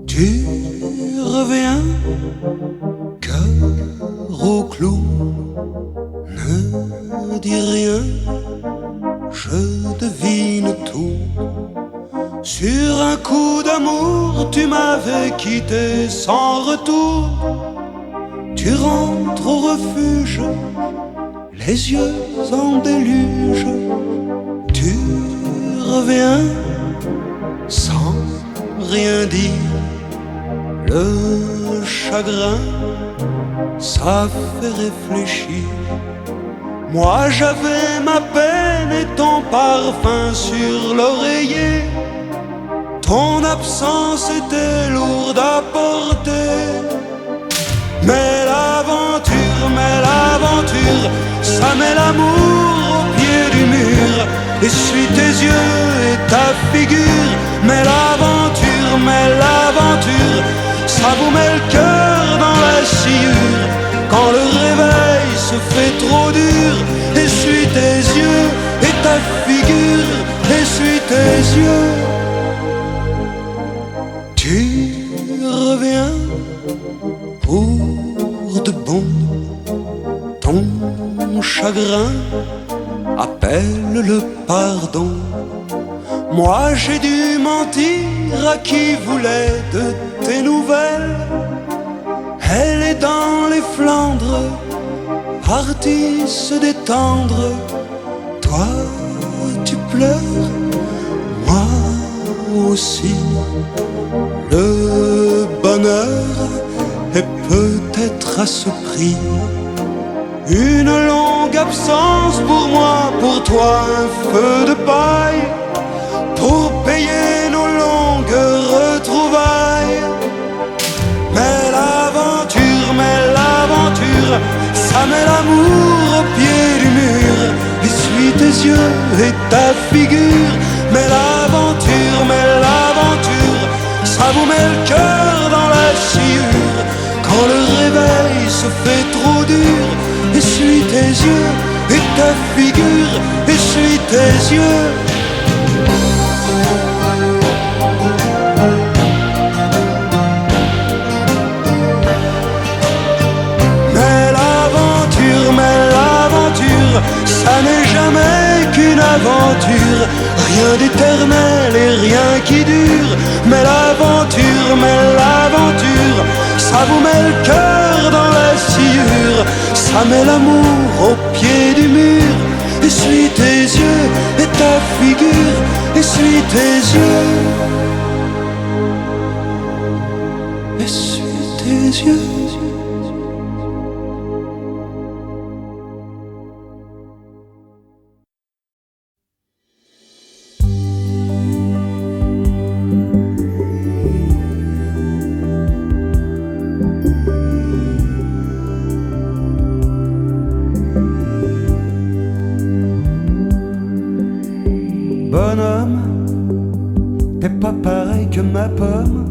Tu reviens, cœur au clou, ne dis rien, je devine tout. Sur un coup d'amour, tu m'avais quitté sans retour. Tu rentres au refuge, les yeux en déluge. Tu reviens sans rien dire. Le chagrin, ça fait réfléchir. Moi j'avais ma peine et ton parfum sur l'oreiller. Ton absence était lourde à porter. Mais l'aventure, ça met l'amour au pied du mur. Essuie tes yeux et ta figure. Mais l'aventure, ça vous met le cœur dans la sciure. Quand le réveil se fait trop dur, essuie tes yeux et ta figure. Essuie tes yeux. Tu reviens pour de bon. Ton chagrin appelle le pardon. Moi j'ai dû mentir à qui voulait de tes nouvelles. Elle est dans les Flandres, partie se détendre. Toi tu pleures, moi aussi. Le bonheur est peut-être à ce prix. Une longue absence pour moi, pour toi un feu de paille. Pour payer nos longues retrouvailles. Mais l'aventure, ça met l'amour au pied du mur. Essuie tes yeux et ta figure. Mais l'aventure, ça vous met le cœur dans la sciure. Quand le réveil se fait trop dur, essuie tes yeux et ta figure. Essuie tes yeux. Ça n'est jamais qu'une aventure, rien d'éternel et rien qui dure. Mais l'aventure, ça vous met le cœur dans la sciure. Ça met l'amour au pied du mur. Essuie tes yeux et ta figure. Essuie tes yeux. Essuie tes yeux. Bonhomme, t'es pas pareil que ma pomme.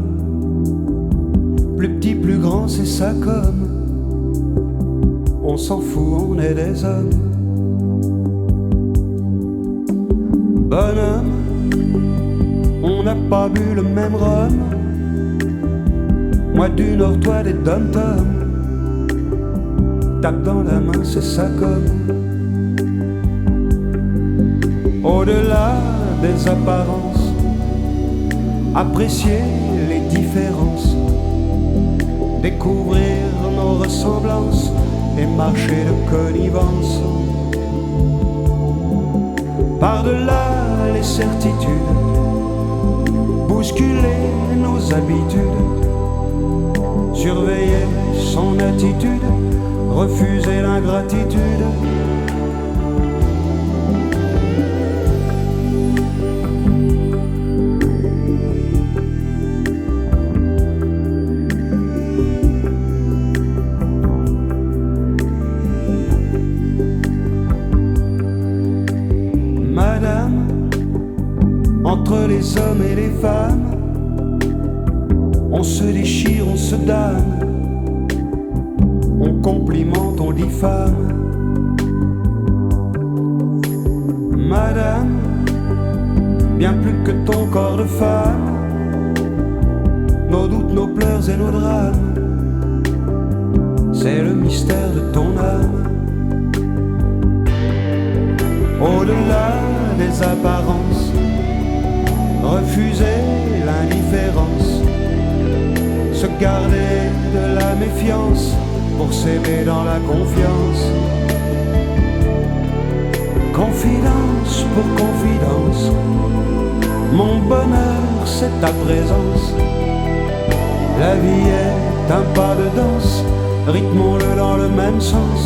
Plus petit, plus grand, c'est ça comme. On s'en fout, on est des hommes. Bonhomme, on n'a pas bu le même rhum. Moi du Nord, toi des dom-toms. Tape dans la main, c'est ça comme. Au-delà des apparences, apprécier les différences, découvrir nos ressemblances et marcher de connivence. Par-delà les certitudes, bousculer nos habitudes, surveiller son attitude, refuser l'ingratitude. Entre les hommes et les femmes, on se déchire, on se damne, on complimente, on diffame. Madame, bien plus que ton corps de femme, nos doutes, nos pleurs et nos drames, c'est le mystère de ton âme. Au-delà des apparences, refuser l'indifférence, se garder de la méfiance pour s'aimer dans la confiance. Confidence pour confidence, mon bonheur c'est ta présence. La vie est un pas de danse, rythmons-le dans le même sens.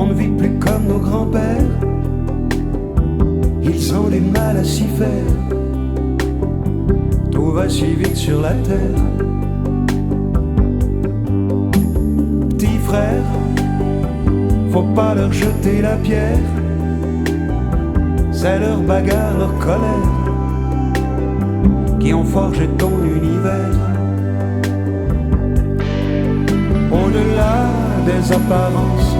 On ne vit plus comme nos grands-pères, ils ont du mal à s'y faire, tout va si vite sur la terre. Petit frère, faut pas leur jeter la pierre, c'est leur bagarre, leur colère qui ont forgé ton univers. Au-delà des apparences,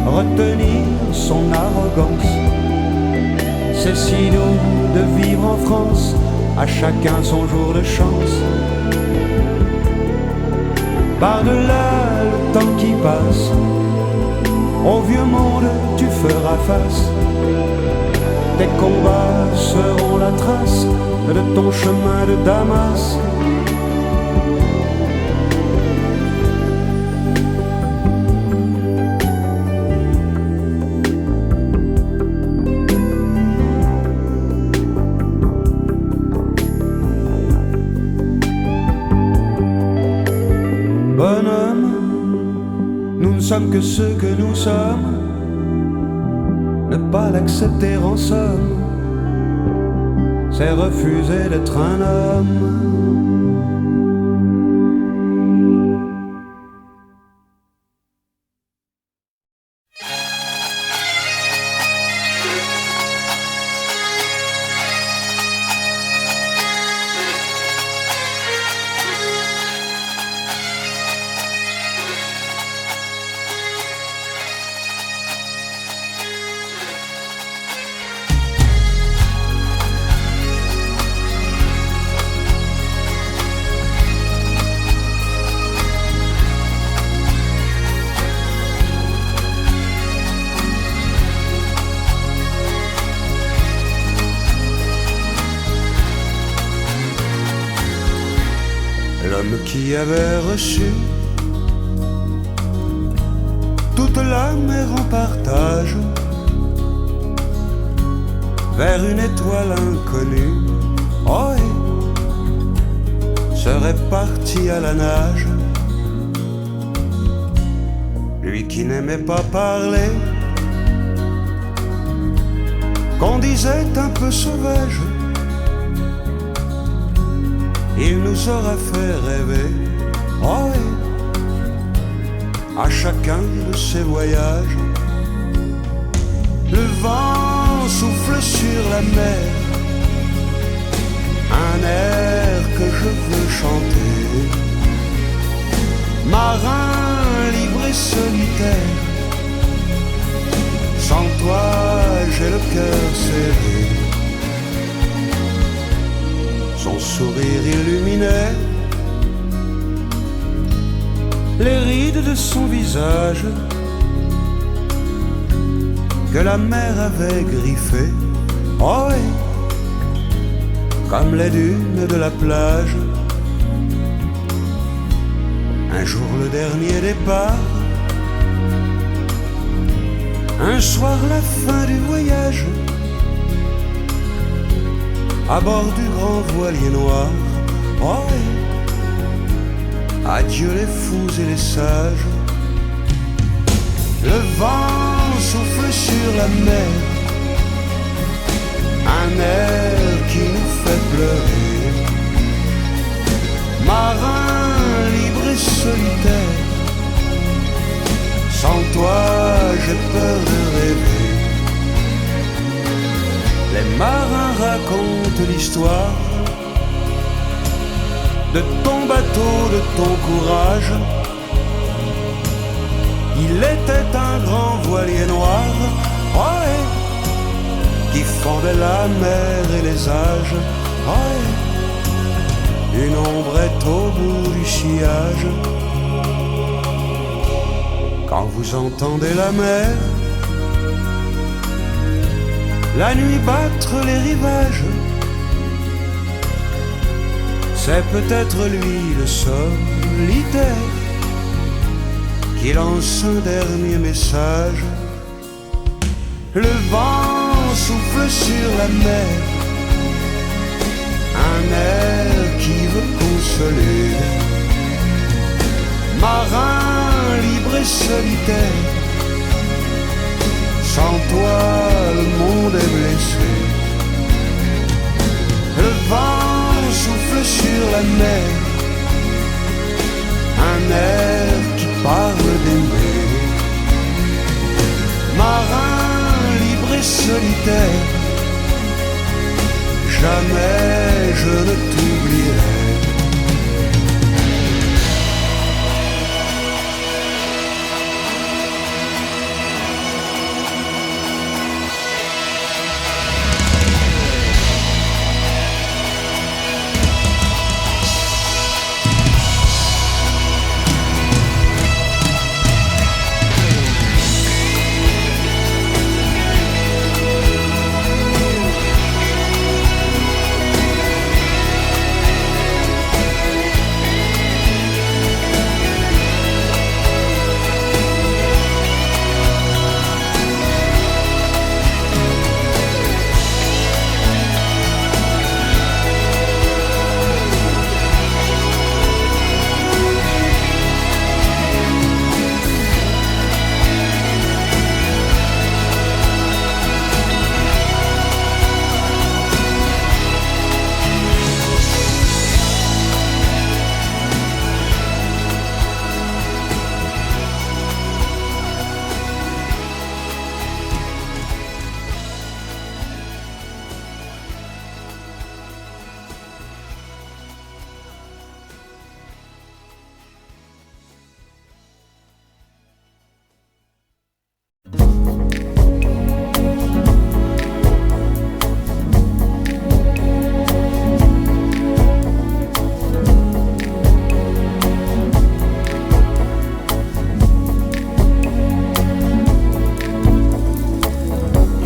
retenir son arrogance, c'est si doux de vivre en France, à chacun son jour de chance. Par-delà le temps qui passe, au vieux monde tu feras face, tes combats seront la trace de ton chemin de Damas. Bonhomme, nous ne sommes que ceux que nous sommes, ne pas l'accepter en somme, c'est refuser d'être un homme. L'homme qui avait reçu toute la mer en partage vers une étoile inconnue, oh, serait parti à la nage. Lui qui n'aimait pas parler, qu'on disait un peu sauvage, il nous aura fait rêver, oh oui, à chacun de ses voyages. Le vent souffle sur la mer, un air que je veux chanter. Marin libre et solitaire, sans toi j'ai le cœur serré. Son sourire illuminait les rides de son visage que la mer avait griffé, oh oui, comme les dunes de la plage. Un jour le dernier départ, un soir la fin du voyage, à bord du grand voilier noir, oh oui, adieu les fous et les sages. Le vent souffle sur la mer, un air qui nous fait pleurer. Marin libre et solitaire, Sans toi, j'ai peur de rêver. Les marins racontent l'histoire de ton bateau, de ton courage. Il était un grand voilier noir, ouais, qui fendait la mer et les âges, ouais. Une ombrette au bout du sillage. Quand vous entendez la mer, la nuit battre les rivages, c'est peut-être lui le solitaire qui lance un dernier message. Le vent souffle sur la mer, un air qui veut consoler. Marin libre et solitaire, sans toi le monde est blessé. Le vent souffle sur la mer, un air qui parle d'aimer. Marin libre et solitaire, jamais je ne t'oublierai.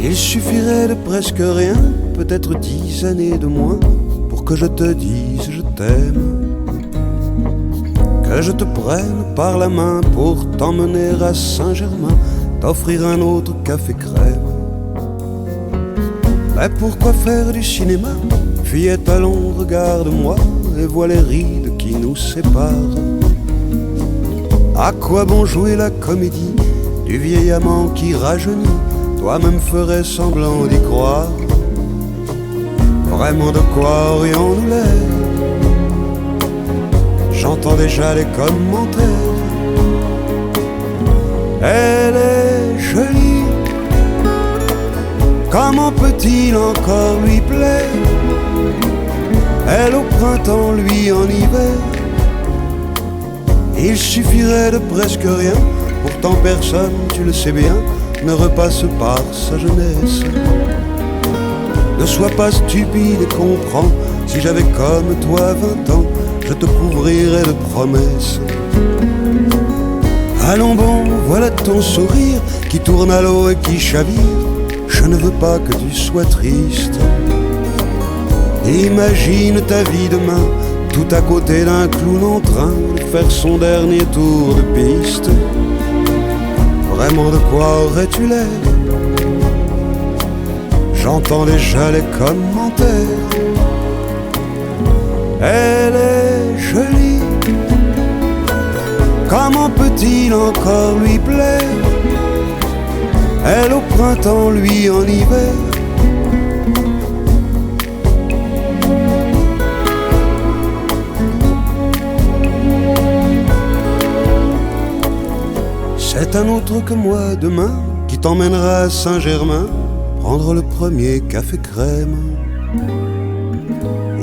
Il suffirait de presque rien, peut-être 10 années de moins, pour que je te dise je t'aime. Que je te prenne par la main pour t'emmener à Saint-Germain, t'offrir un autre café crème. Mais pourquoi faire du cinéma? Fillette, allons, regarde-moi et vois les rides qui nous séparent. À quoi bon jouer la comédie du vieil amant qui rajeunit? Toi-même ferais semblant d'y croire. Vraiment, de quoi aurions-nous l'air? J'entends déjà les commentaires. Elle est jolie, comment peut-il encore lui plaire? Elle au printemps, lui en hiver. Il suffirait de presque rien, pourtant personne, tu le sais bien, ne repasse par sa jeunesse. Ne sois pas stupide et comprends, si j'avais comme toi 20 ans, je te couvrirais de promesses. Allons bon, voilà ton sourire qui tourne à l'eau et qui chavire. Je ne veux pas que tu sois triste. Imagine ta vie demain, tout à côté d'un clown en train de faire son dernier tour de piste. Vraiment, de quoi aurais-tu l'air? J'entends déjà les commentaires. Elle est jolie, comment peut-il encore lui plaire? Elle au printemps, lui en hiver. C'est un autre que moi demain qui t'emmènera à Saint-Germain prendre le premier café crème.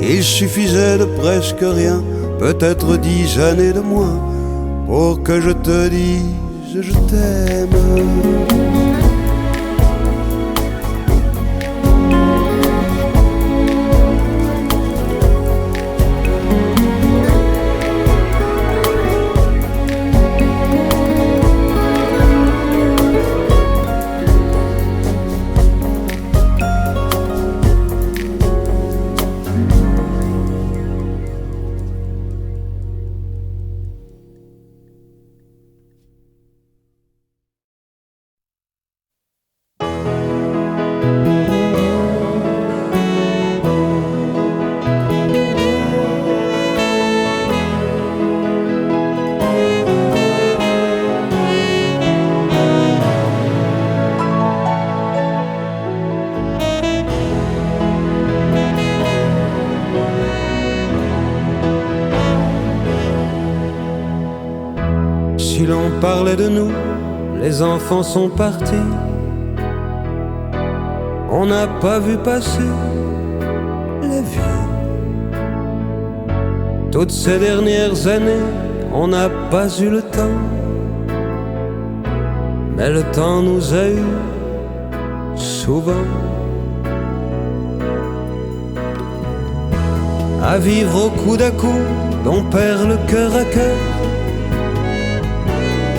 Il suffisait de presque rien, peut-être 10 années de moins, pour que je te dise je t'aime. Si l'on parlait de nous, les enfants sont partis. On n'a pas vu passer les vieux. Toutes ces dernières années, on n'a pas eu le temps. Mais le temps nous a eu souvent. À vivre au coude à coude, on perd le cœur à cœur.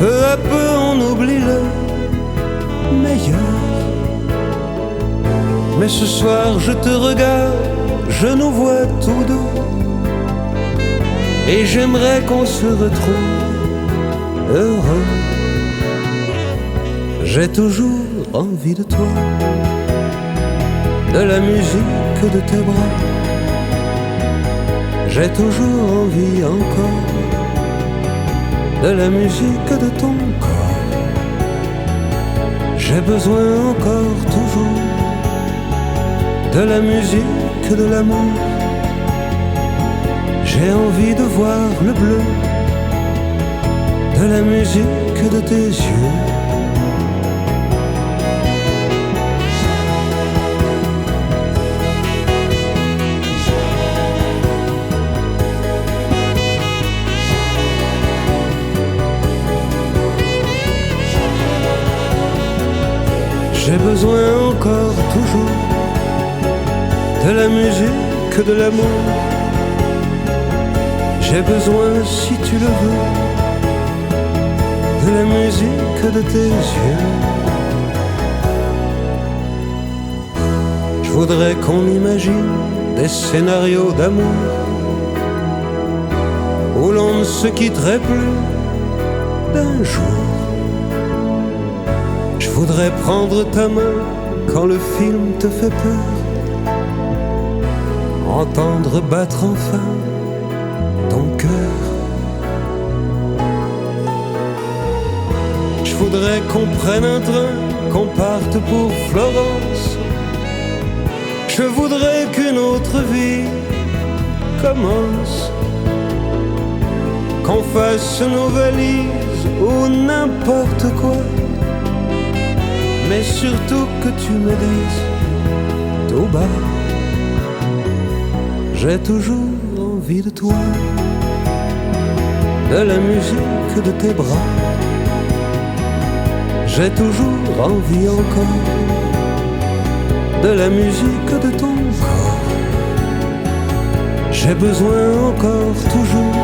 Peu à peu on oublie le meilleur. Mais ce soir je te regarde, je nous vois tous deux, et j'aimerais qu'on se retrouve heureux. J'ai toujours envie de toi, de la musique de tes bras. J'ai toujours envie encore de la musique de ton corps. J'ai besoin encore toujours de la musique de l'amour. J'ai envie de voir le bleu de la musique de tes yeux. J'ai besoin encore toujours de la musique de l'amour. J'ai besoin, si tu le veux, de la musique de tes yeux. Je voudrais qu'on imagine des scénarios d'amour où l'on ne se quitterait plus d'un jour. Je voudrais prendre ta main quand le film te fait peur, entendre battre enfin ton cœur. Je voudrais qu'on prenne un train, qu'on parte pour Florence. Je voudrais qu'une autre vie commence, qu'on fasse nos valises ou n'importe quoi. Mais surtout que tu me dises tout bas, j'ai toujours envie de toi, de la musique de tes bras. J'ai toujours envie encore de la musique de ton corps. J'ai besoin encore toujours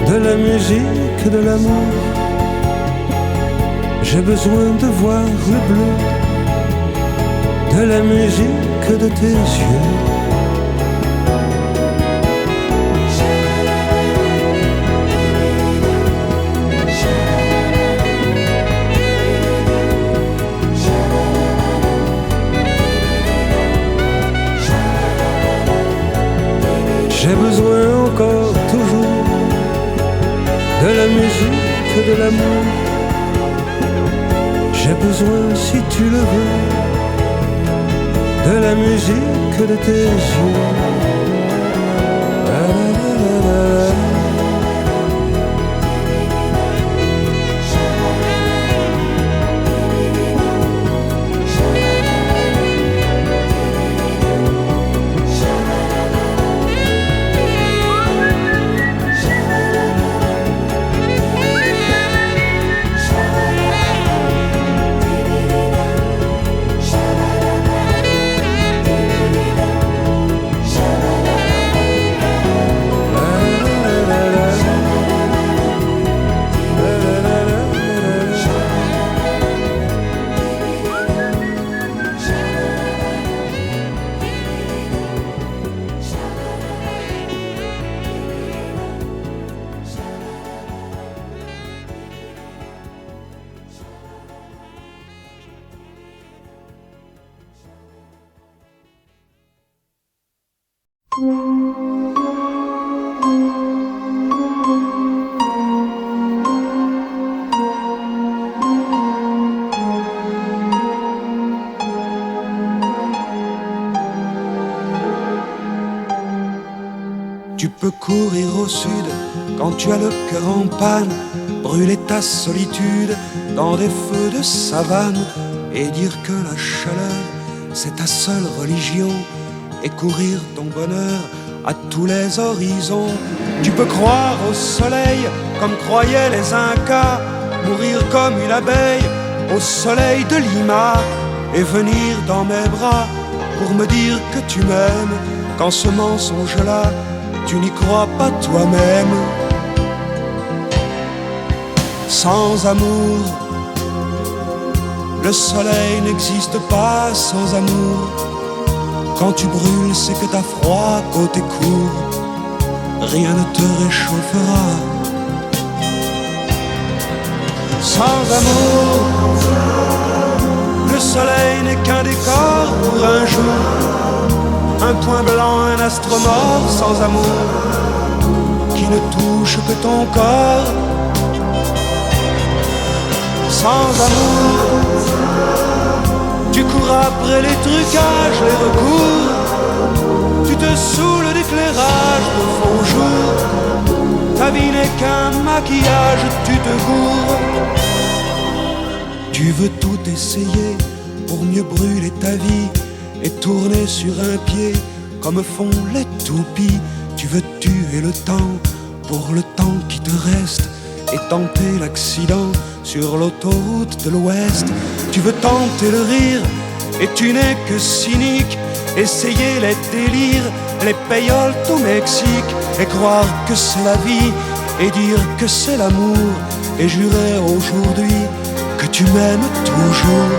de la musique de l'amour. J'ai besoin de voir le bleu de la musique de tes yeux. J'ai besoin encore toujours de la musique de l'amour. J'ai besoin, si tu le veux, de la musique de tes yeux. La, la, la, la, la. sud, quand tu as le cœur en panne, brûler ta solitude dans des feux de savane et dire que la chaleur c'est ta seule religion et courir ton bonheur à tous les horizons. Tu peux croire au soleil comme croyaient les Incas, mourir comme une abeille au soleil de Lima et venir dans mes bras pour me dire que tu m'aimes quand ce mensonge-là tu n'y crois pas toi-même. Sans amour, le soleil n'existe pas sans amour. Quand tu brûles, c'est que t'as froid côté court, rien ne te réchauffera. Sans amour, le soleil n'est qu'un décor pour un jour, un point blanc, un astre mort. Sans amour, qui ne touche que ton corps. Sans amour, tu cours après les trucages, les recours, tu te saoules d'éclairage de faux jour. Ta vie n'est qu'un maquillage, tu te gourres. Tu veux tout essayer pour mieux brûler ta vie et tourner sur un pied comme font les toupies. Tu veux tuer le temps pour le temps qui te reste et tenter l'accident sur l'autoroute de l'Ouest. Tu veux tenter le rire et tu n'es que cynique, essayer les délires, les payoles au Mexique et croire que c'est la vie et dire que c'est l'amour et jurer aujourd'hui que tu m'aimes toujours.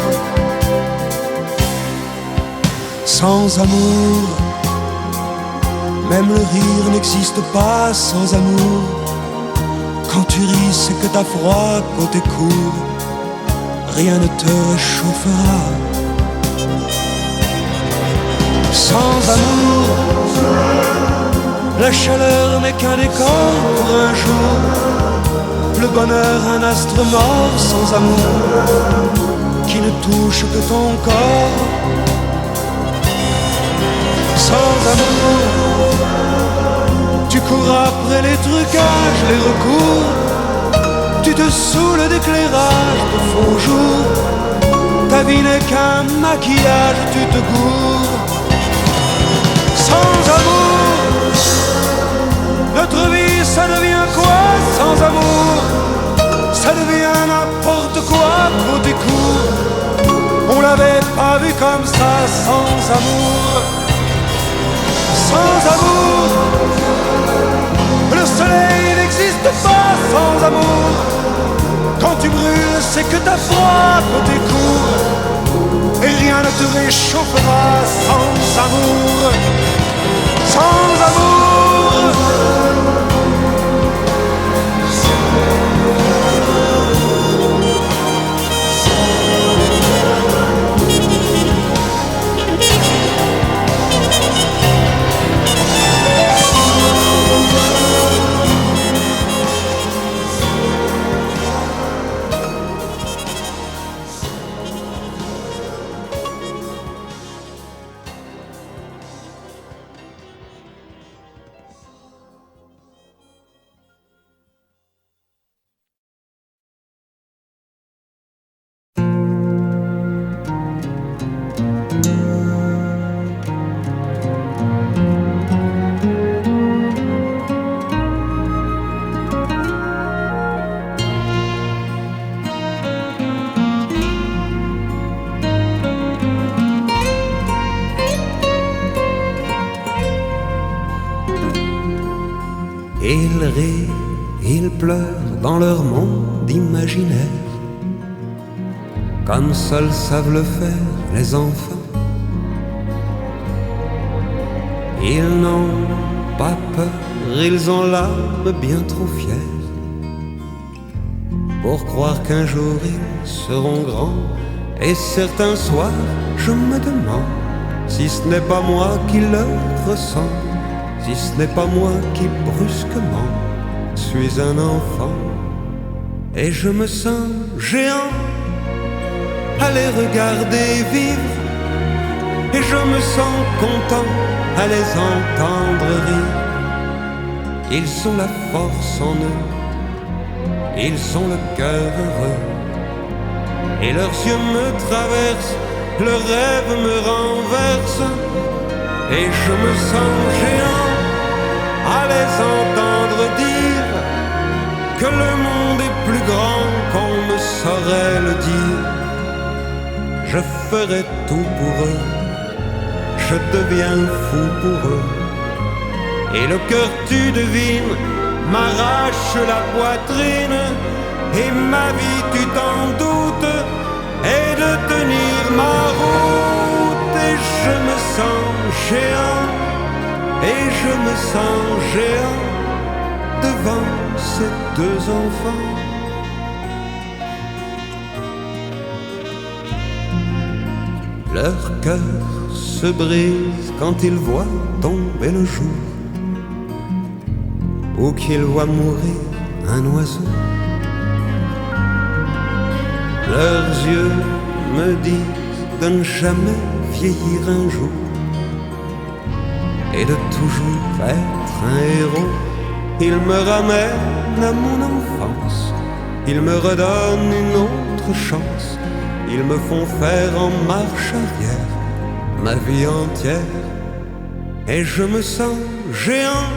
Sans amour, même le rire n'existe pas sans amour. Quand tu ris, c'est que t'as froid côté court, rien ne te réchauffera. Sans amour, la chaleur n'est qu'un décor pour un jour, le bonheur un astre mort. Sans amour, qui ne touche que ton corps. Sans amour, tu cours après les trucages, les recours, tu te saoules d'éclairage de faux jours. Ta vie n'est qu'un maquillage, tu te gourres. Sans amour, notre vie ça devient quoi? Sans amour, ça devient n'importe quoi côté court. On l'avait pas vu comme ça sans amour. Sans amour, le soleil n'existe pas sans amour. Quand tu brûles, c'est que t'as froid côté court, et rien ne te réchauffera sans amour. Sans amour, Ils rient, ils pleurent dans leur monde imaginaire, comme seuls savent le faire les enfants. Ils n'ont pas peur, ils ont l'âme bien trop fière pour croire qu'un jour ils seront grands. Et certains soirs, je me demande si ce n'est pas moi qui leur ressemble, si ce n'est pas moi qui brusquement suis un enfant. Et je me sens géant à les regarder vivre, et je me sens content à les entendre rire. Ils ont la force en eux, ils ont le cœur heureux. Et leurs yeux me traversent, le rêve me renverse. Et je me sens géant à les entendre dire que le monde est plus grand qu'on ne saurait le dire. Je ferai tout pour eux, je deviens fou pour eux. Et le cœur, tu devines, m'arrache la poitrine. Et ma vie, tu t'en doutes, est de tenir ma route. Et je me sens géant, et je me sens géant devant ces deux enfants. Leur cœur se brise quand ils voient tomber le jour, ou qu'ils voient mourir un oiseau. Leurs yeux me disent de ne jamais vieillir un jour et de toujours être un héros. Ils me ramènent à mon enfance, ils me redonnent une autre chance. Ils me font faire en marche arrière ma vie entière. Et je me sens géant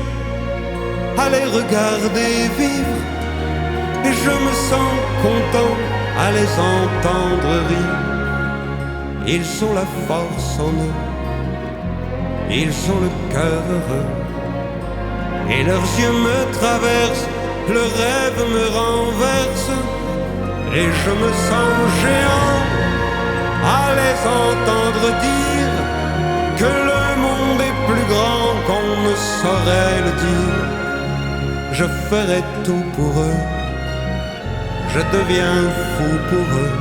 à les regarder vivre. Et je me sens content à les entendre rire. Ils ont la force en eux, ils ont le cœur heureux. Et leurs yeux me traversent, le rêve me renverse. Et je me sens géant à les entendre dire que le monde est plus grand qu'on ne saurait le dire. Je ferai tout pour eux, je deviens fou pour eux.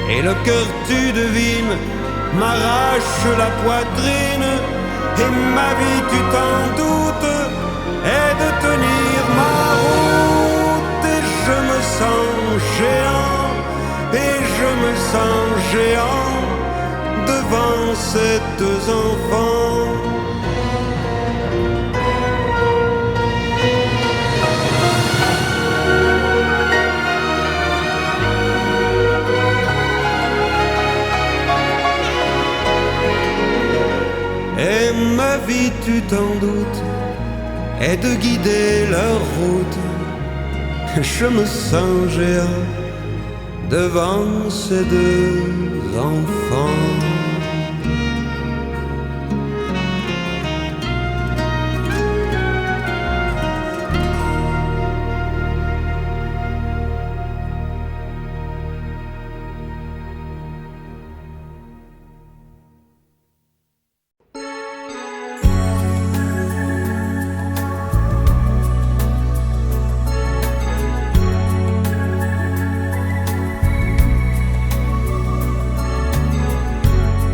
Et le cœur, tu devines, m'arrache la poitrine. Et ma vie, tu t'en doutes, est de tenir ma route. Et je me sens géant, et je me sens géant devant ces deux enfants. Et ma vie, tu t'en doutes, est de guider leur route. Je me sens géant devant ces deux enfants.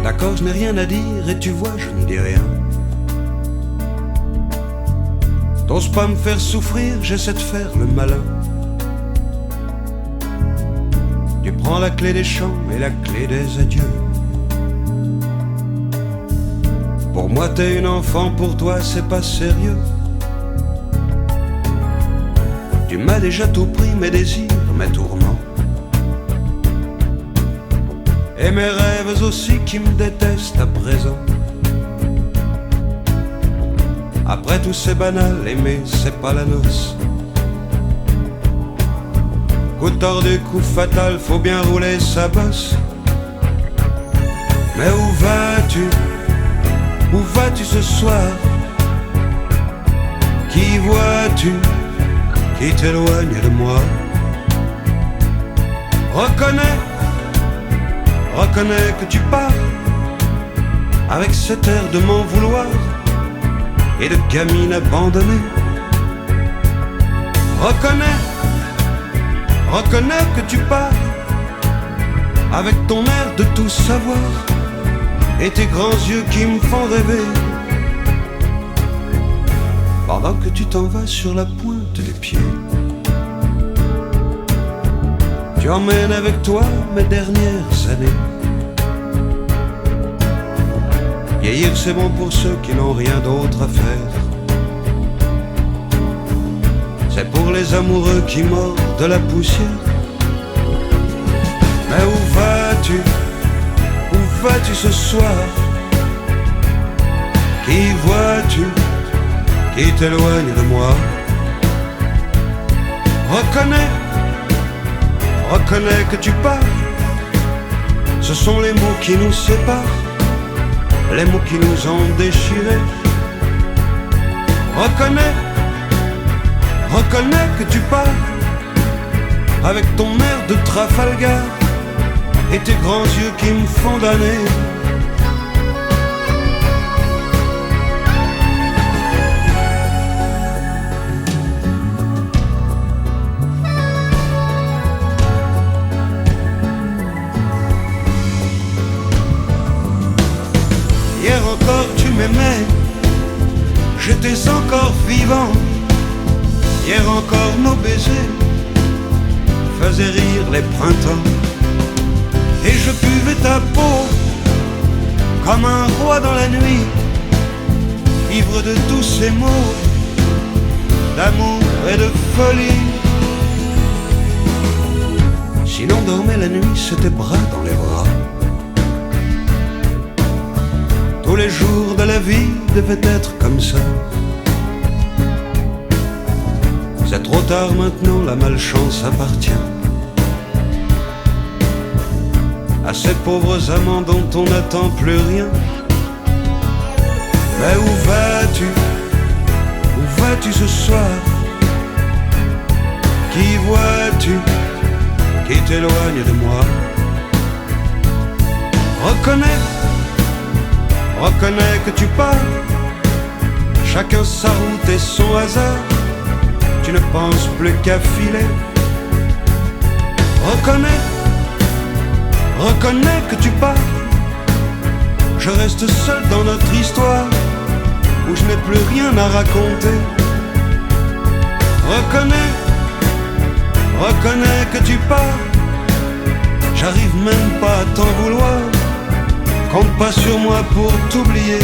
D'accord, je n'ai rien à dire et tu vois, je ne dis rien. T'oses pas me faire souffrir, j'essaie de faire le malin. Tu prends la clé des champs et la clé des adieux. Pour moi t'es une enfant, pour toi c'est pas sérieux. Tu m'as déjà tout pris, mes désirs, mes tourments. Et mes rêves aussi qui me détestent à présent. Après tout c'est banal, aimer c'est pas la noce. Coup tordu, coup fatal, faut bien rouler sa bosse. Mais où vas-tu? Où vas-tu ce soir? Qui vois-tu qui t'éloigne de moi? Reconnais que tu pars avec cet air de m'en vouloir et de gamine abandonnée. Reconnais que tu pars avec ton air de tout savoir et tes grands yeux qui me font rêver. Pendant que tu t'en vas sur la pointe des pieds, tu emmènes avec toi mes dernières années. Vieillir c'est bon pour ceux qui n'ont rien d'autre à faire. pour les amoureux qui mordent la poussière. Mais où vas-tu? Où vas-tu ce soir? Qui vois-tu qui t'éloigne de moi? Reconnais, reconnais que tu pars. Ce sont les mots qui nous séparent, les mots qui nous ont déchirés. Reconnais, reconnais que tu pars, avec ton air de Trafalgar et tes grands yeux qui me font damner. Hier encore tu m'aimais, j'étais encore vivant. Hier encore nos baisers faisaient rire les printemps. Et je buvais ta peau comme un roi dans la nuit, ivre de tous ces mots d'amour et de folie. Si l'on dormait la nuit, c'était bras dans les bras. Tous les jours de la vie devaient être comme ça. C'est trop tard maintenant, la malchance appartient à ces pauvres amants dont on n'attend plus rien. Mais où vas-tu? Où vas-tu ce soir? Qui vois-tu qui t'éloigne de moi? Reconnais, reconnais que tu pars. Chacun sa route et son hasard. Tu ne penses plus qu'à filer. Reconnais, reconnais que tu pars. Je reste seul dans notre histoire où je n'ai plus rien à raconter. Reconnais, reconnais que tu pars. J'arrive même pas à t'en vouloir. Compte pas sur moi pour t'oublier.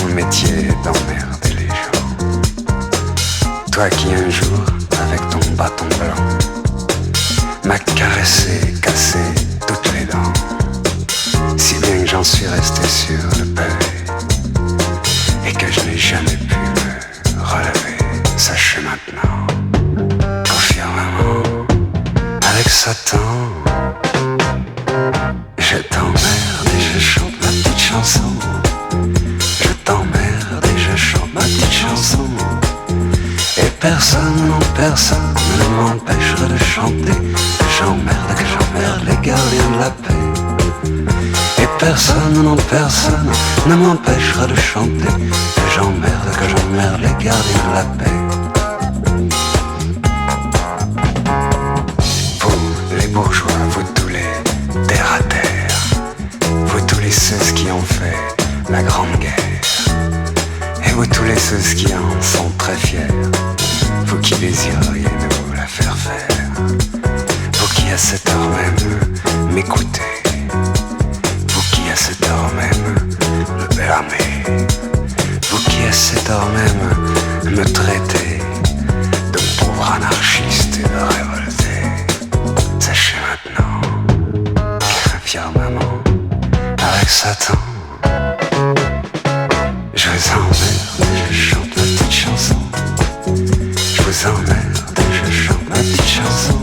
ton métier d'emmerder les gens. Toi qui un jour, avec ton bâton blanc, m'as caressé, cassé toutes les dents, si bien que j'en suis resté sur le pavé et que je n'ai jamais pu me relever. Sache maintenant qu'au firmament, avec Satan, je t'emmerde et je chante ma petite chanson. Je t'emmerde et je chante ma petite chanson. Et personne, non personne ne m'empêchera de chanter que j'emmerde les gardiens de la paix. Et personne, non personne ne m'empêchera de chanter que j'emmerde les gardiens de la paix. Vous les bourgeois, vous tous les terre à terre, vous tous les ceux qui ont fait la grande guerre, et vous tous les ceux qui en sont très fiers, vous qui désireriez nous la faire faire, vous qui à cette heure même m'écoutez, vous qui à cette heure même me blâmez, vous qui à cette heure même me traitez de pauvre anarchiste et de révolté. Sachez maintenant qu'un firmament avec Satan, je vous emmerde et je chante ma petite chanson. Je vous emmerde et je chante ma petite chanson.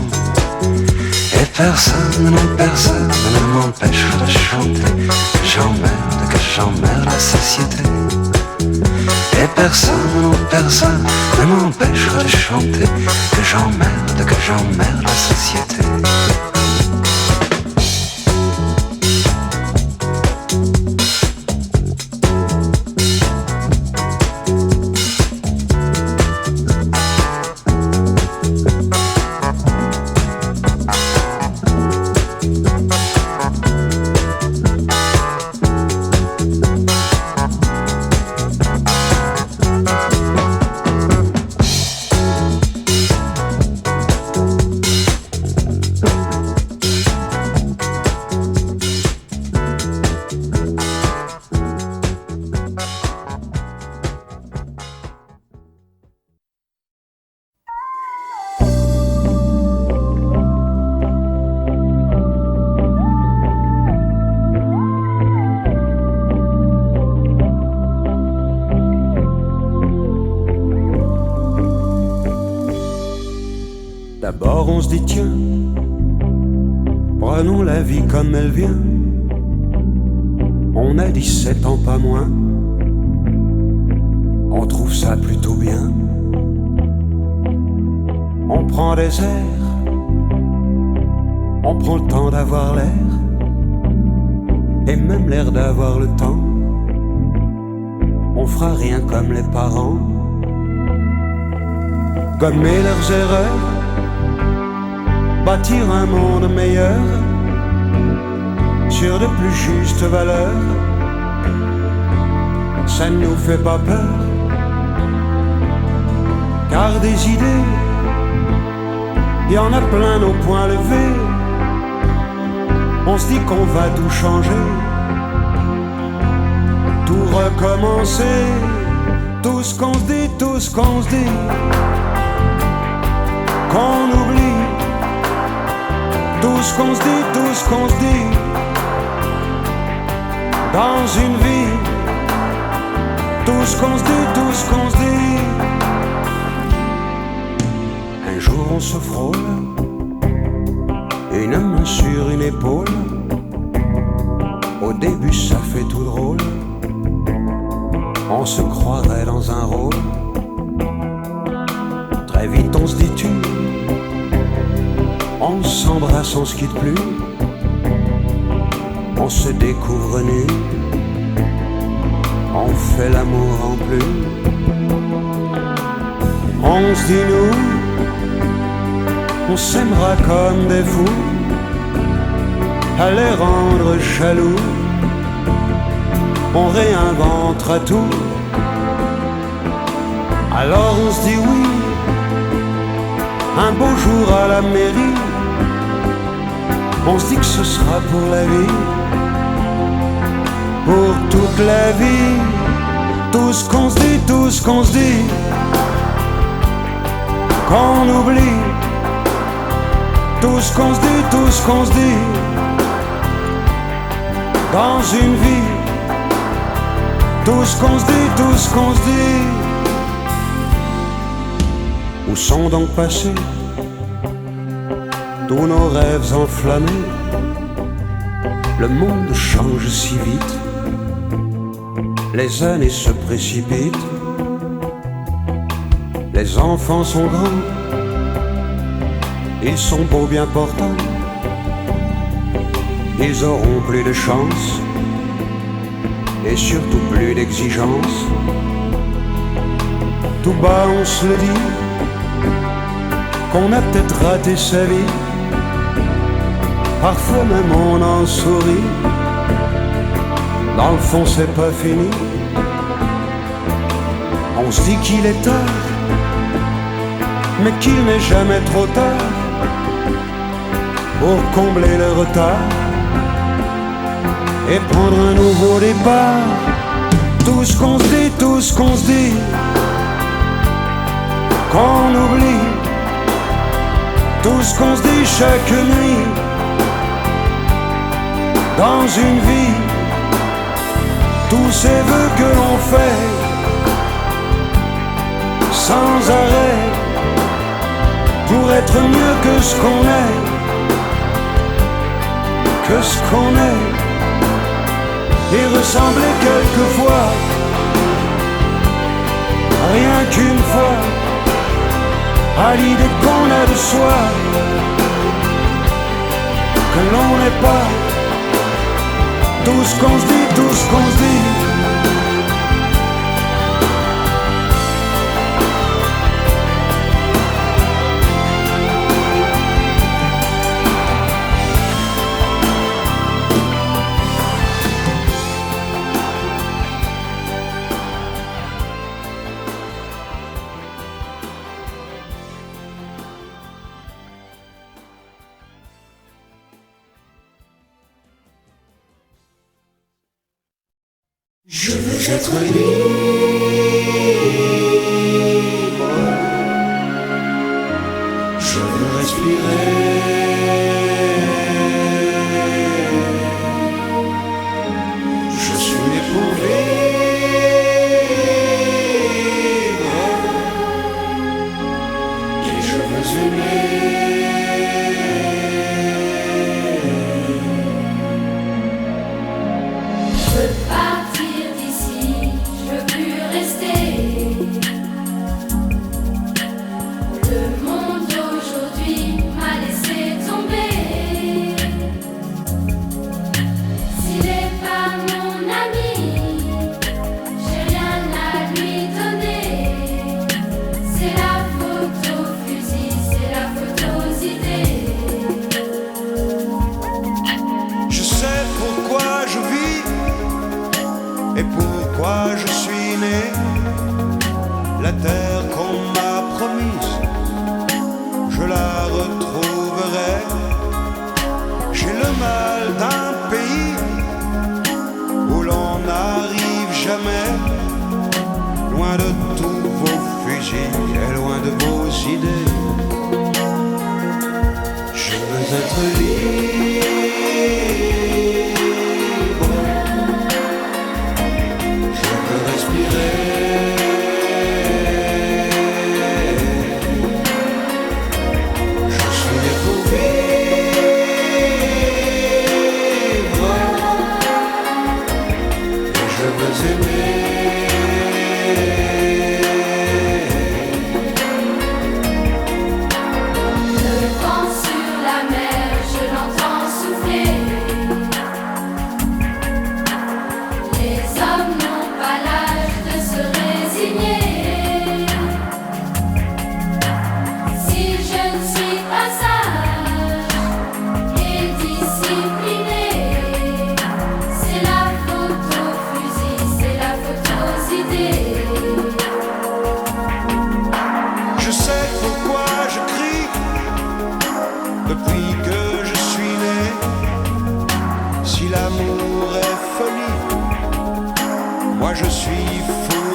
Et personne, non personne ne m'empêchera de chanter que j'emmerde la société. Et personne, non personne ne m'empêchera de chanter que j'emmerde la société. D'abord on se dit tiens, prenons la vie comme elle vient. On a 17 ans pas moins, on trouve ça plutôt bien. On prend des airs, on prend le temps d'avoir l'air, et même l'air d'avoir le temps. On fera rien comme les parents, gommer leurs erreurs, bâtir un monde meilleur sur de plus justes valeurs. Ça ne nous fait pas peur, car des idées, il y en a plein nos points levés. On se dit qu'on va tout changer, tout recommencer. Tout ce qu'on se dit, tout ce qu'on se dit, qu'on oublie. Tout ce qu'on se dit, tout ce qu'on se dit, dans une vie. Tout ce qu'on se dit, tout ce qu'on se dit. Un jour on se frôle, une main sur une épaule. Au début ça fait tout drôle, on se croirait dans un rôle. Très vite on se dit tu, on s'embrasse, on se quitte plus, on se découvre nu, on fait l'amour en plus. On se dit nous, on s'aimera comme des fous, à les rendre jaloux, on réinventera tout. Alors on se dit oui, un beau jour à la mairie, on se dit que ce sera pour la vie, pour toute la vie. Tout ce qu'on se dit, tout ce qu'on se dit, qu'on oublie. Tout ce qu'on se dit, tout ce qu'on se dit, dans une vie. Tout ce qu'on se dit, tout ce qu'on se dit. Où sont donc passés tous nos rêves enflammés? Le monde change si vite, les années se précipitent. Les enfants sont grands, ils sont beaux bien portants. Ils auront plus de chance et surtout plus d'exigence. Tout bas on se le dit, qu'on a peut-être raté sa vie. Parfois même on en sourit. Dans le fond c'est pas fini. On se dit qu'il est tard, mais qu'il n'est jamais trop tard pour combler le retard et prendre un nouveau départ. Tout ce qu'on se dit, tout ce qu'on se dit, qu'on oublie. Tout ce qu'on se dit chaque nuit, dans une vie. Tous ces vœux que l'on fait sans arrêt pour être mieux que ce qu'on est, que ce qu'on est, et ressembler quelquefois, rien qu'une fois, à l'idée qu'on a de soi, que l'on n'est pas tout ce qu'on se dit, tout ce qu'on se dit. Je veux être libre. Je veux respirer. Je suis né pour vivre et je veux aimer. Et pourquoi je suis né, la terre qu'on m'a promise, je la retrouverai. J'ai le mal d'un pays où l'on n'arrive jamais, loin de tous vos fusils et loin de vos idées. Je veux être libre. Depuis que je suis né, si l'amour est folie, moi je suis fou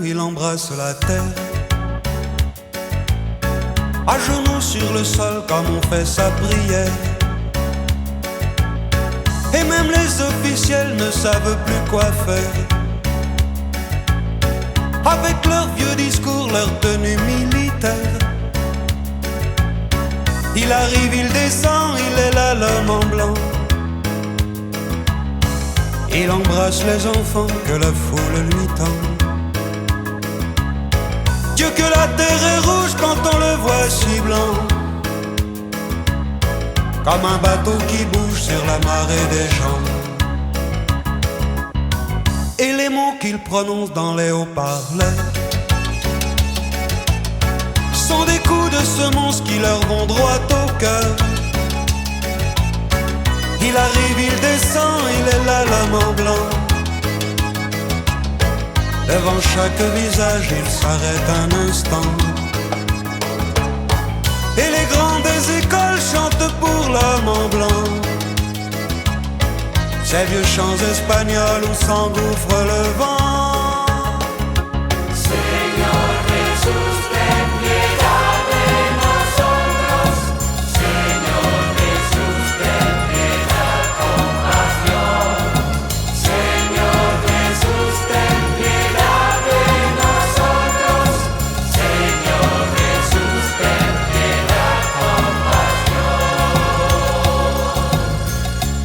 Il embrasse la terre, à genoux sur le sol comme on fait sa prière. Et même les officiels ne savent plus quoi faire. Avec leurs vieux discours, leur tenue militaire. Il arrive, il descend, il est là l'homme en blanc. Il embrasse les enfants que la foule lui tend. Dieu que la terre est rouge quand on le voit si blanc, comme un bateau qui bouge sur la marée des gens. Et les mots qu'il prononce dans les haut-parleurs sont des coups de semonce qui leur vont droit au cœur. Il arrive, il descend, il est là l'homme en blanc. Devant chaque visage, il s'arrête un instant. Et les grands des écoles chantent pour l'homme en blanc. Ces vieux chants espagnols où s'engouffre le vent. Señor Jesús, ten piedad de nosotros. Señor Jesús, ten piedad, compasión. Señor Jesús, ten piedad de nosotros. Señor Jesús, ten piedad, compasión.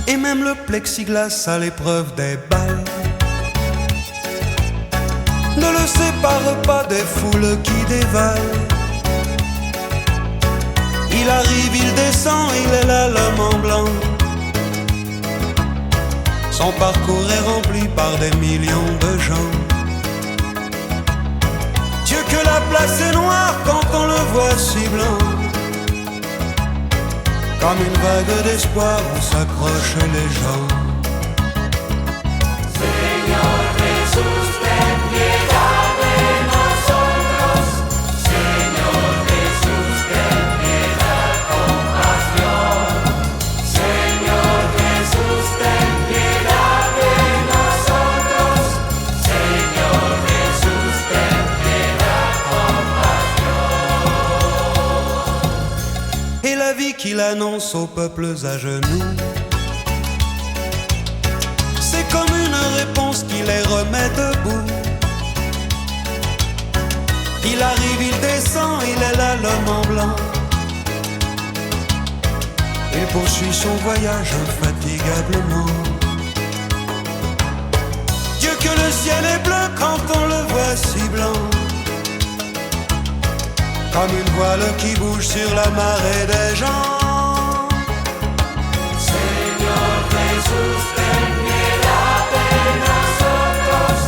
Et même le plexiglas à l'épreuve des balles ne le sépare pas des foules qui dévalent. Il arrive, il descend, il est là l'homme en blanc. Son parcours est rempli par des millions de gens. Dieu que la place est noire quand on le voit si blanc, comme une vague d'espoir où s'accrochent les gens. Señor Jesús, ten piedad de nosotros. Señor Jesús, ten piedad, compasión. Señor Jesús, ten piedad de nosotros. Señor Jesús, ten piedad, compasión. Et la vie qu'il annonce aux peuples à genoux, c'est comme une réponse qui les remet debout. Il arrive, il descend, il est là l'homme en blanc. Il poursuit son voyage infatigablement. Dieu que le ciel est bleu quand on le voit si blanc, comme une voile qui bouge sur la marée des gens. Señor Jesús, ten piedad de nosotros.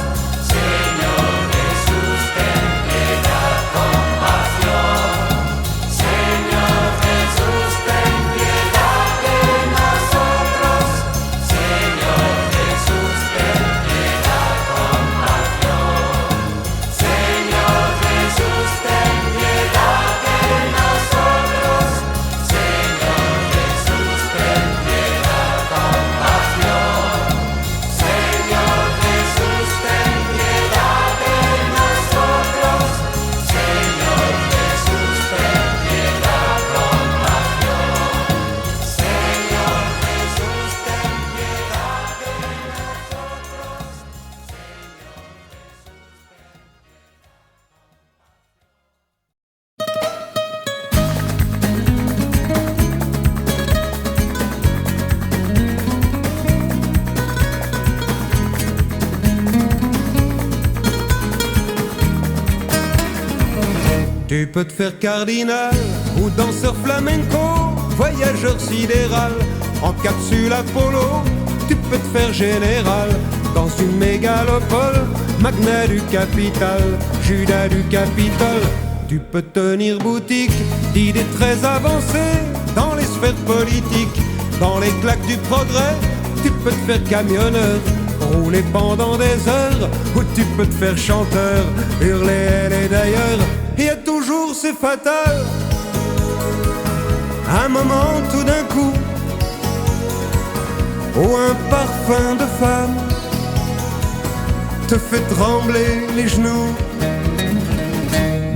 Señor Jesús, ten piedad, compasión. Señor Jesús, ten piedad de nosotros. Señor Jesús, ten piedad, compasión. Señor Jesús, ten piedad de nosotros. Señor Jesús, ten piedad, compasión. Tu peux te faire cardinal ou danseur flamenco, voyageur sidéral, en capsule Apollo. Tu peux te faire général dans une mégalopole, magnat du capital, Judas du Capitole. Tu peux tenir boutique d'idées très avancées dans les sphères politiques, dans les claques du progrès. Tu peux te faire camionneur, rouler pendant des heures, ou tu peux te faire chanteur, hurler elle et d'ailleurs. Il y a toujours, c'est fatal, un moment tout d'un coup, où un parfum de femme te fait trembler les genoux.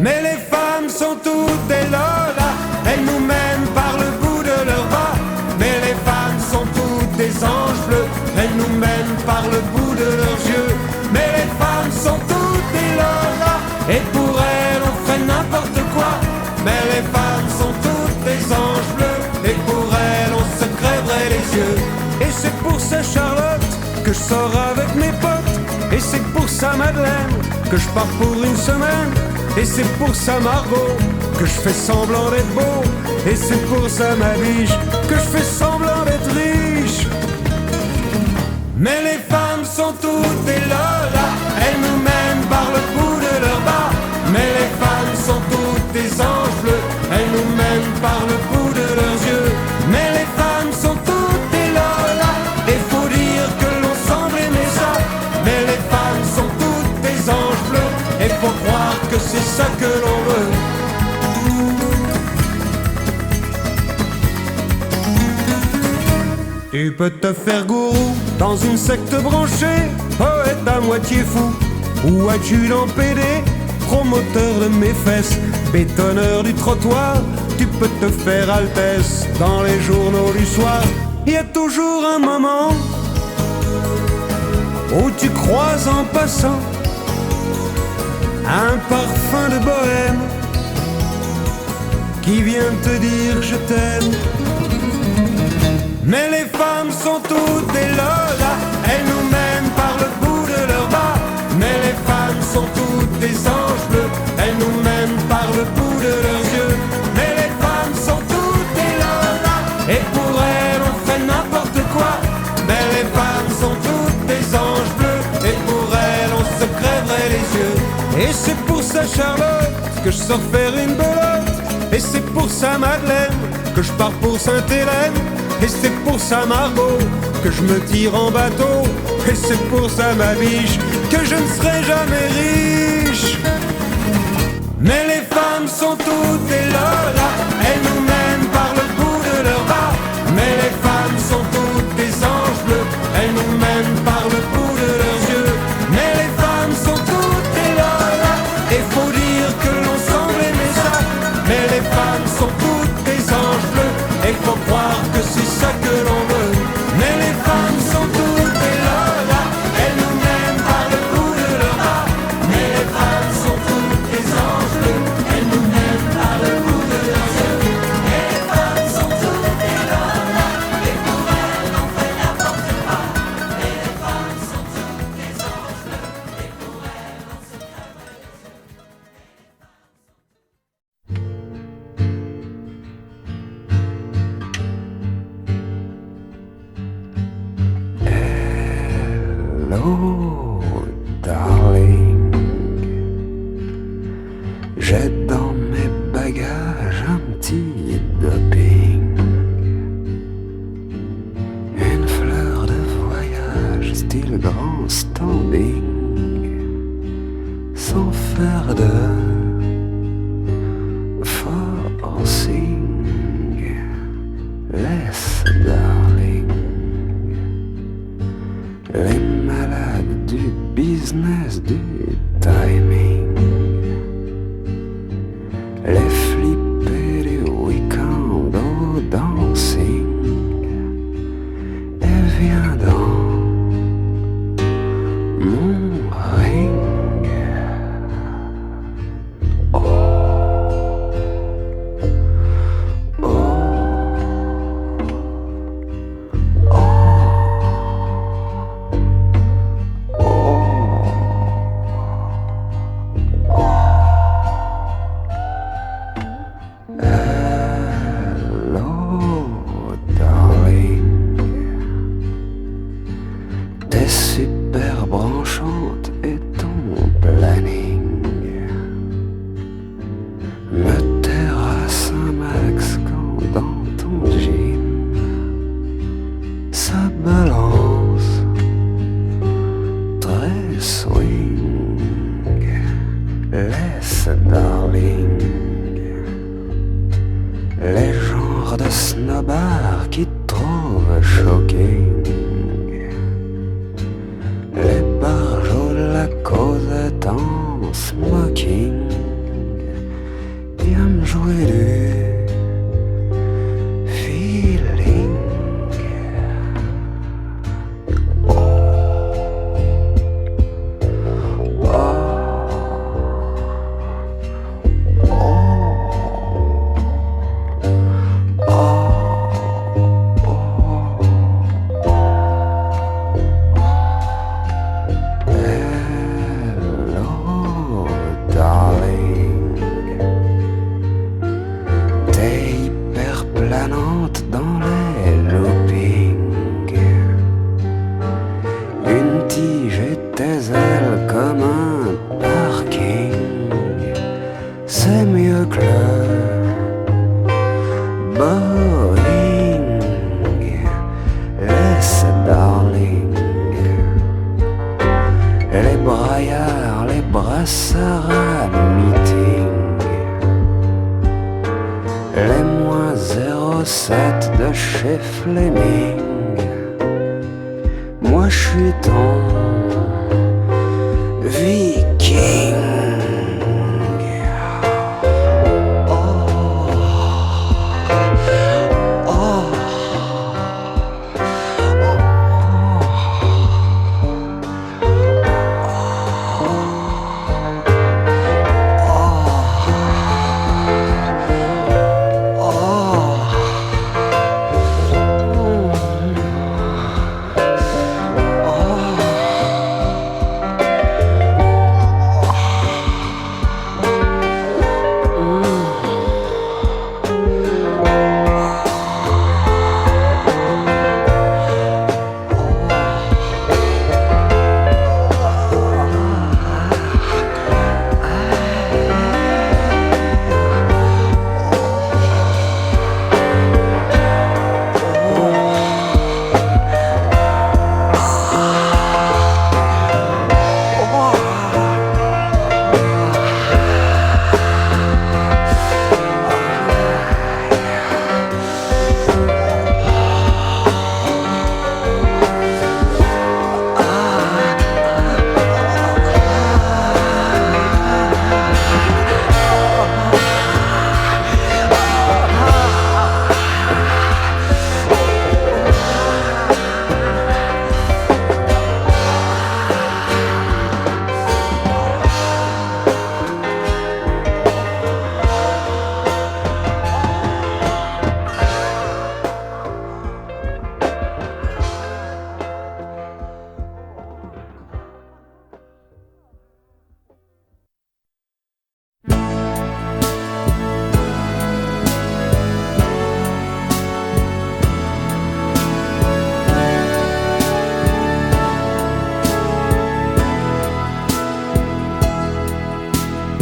Mais les femmes sont toutes des lolas, elles nous mènent par le bout de leurs bras. Mais les femmes sont toutes des anges bleus, elles nous mènent par le bout de leurs yeux. Mais les femmes sont toutes des lolas, et pour elles on ferait n'importe quoi. Mais les femmes sont toutes des anges bleus, et pour elles on se crèverait les yeux. Et c'est pour ça Charlotte que je sors avec mes potes, et c'est pour ça Madeleine que je pars pour une semaine. Et c'est pour ça Margot que je fais semblant d'être beau, et c'est pour ça ma biche que je fais semblant d'être riche. Mais les femmes sont toutes des lolas, elles nous mènent par le bout de leurs bas. Mais les femmes sont toutes des anges bleus, elles nous mènent par le bout de leurs yeux. Mais les femmes sont toutes des lolas, et faut dire que l'on semble aimer ça. Mais les femmes sont toutes des anges bleus, et faut croire que c'est ça que l'on veut. Tu peux te faire gourou dans une secte branchée, poète à moitié fou, ou adjudant PD, promoteur de mes fesses, bétonneur du trottoir. Tu peux te faire altesse dans les journaux du soir. Il y a toujours un moment où tu croises en passant un parfum de bohème qui vient te dire je t'aime. Mais les femmes sont toutes des lolas, elles nous mènent par le bout de leurs bas. Mais les femmes sont toutes des anges bleus, elles nous mènent par le bout de leurs yeux. Mais les femmes sont toutes des lolas, et pour elles on fait n'importe quoi. Mais les femmes sont toutes des anges bleus, et pour elles on se crèverait les yeux. Et c'est pour ça Charlotte que je sors faire une belote, et c'est pour ça Madeleine que je pars pour Sainte-Hélène. Et c'est pour ça Margot que je me tire en bateau, et c'est pour ça ma biche que je ne serai jamais riche. Mais les femmes sont toutes des lolas, elles nous mènent par le bout de leurs bas. Mais les femmes sont toutes des anges bleus, elles nous mènent par le bout de leurs yeux. Mais les femmes sont toutes des lolas, et faut dire que l'on semble aimer ça. Mais les femmes sont toutes des anges bleus, et faut croire que c'est ça que l'on veut. Mais les femmes sont toutes des lolas, elles nous mènent par le bout de leurs bas. Mais les femmes sont toutes des anges bleus, elles nous mènent par le bout de leurs yeux. Mais les femmes sont toutes des lolas, et pour elles on fait n'importe quoi. Mais les femmes sont toutes des anges bleus, et pour elles on se crèverait les yeux. Hello, darling. J'ai dans mes bagages un petit doping, une fleur de voyage style grand standing, sans faire de forcing. Laisse, darling, les malades du business du timing, les flippés du week-end au dancing, et viens dans mon ring. Laisse, darling, les genres de snobards qui te trouvent shocking, les barjots de la causette en smoking, viens me jouer du feeling. Moi je suis ton viking.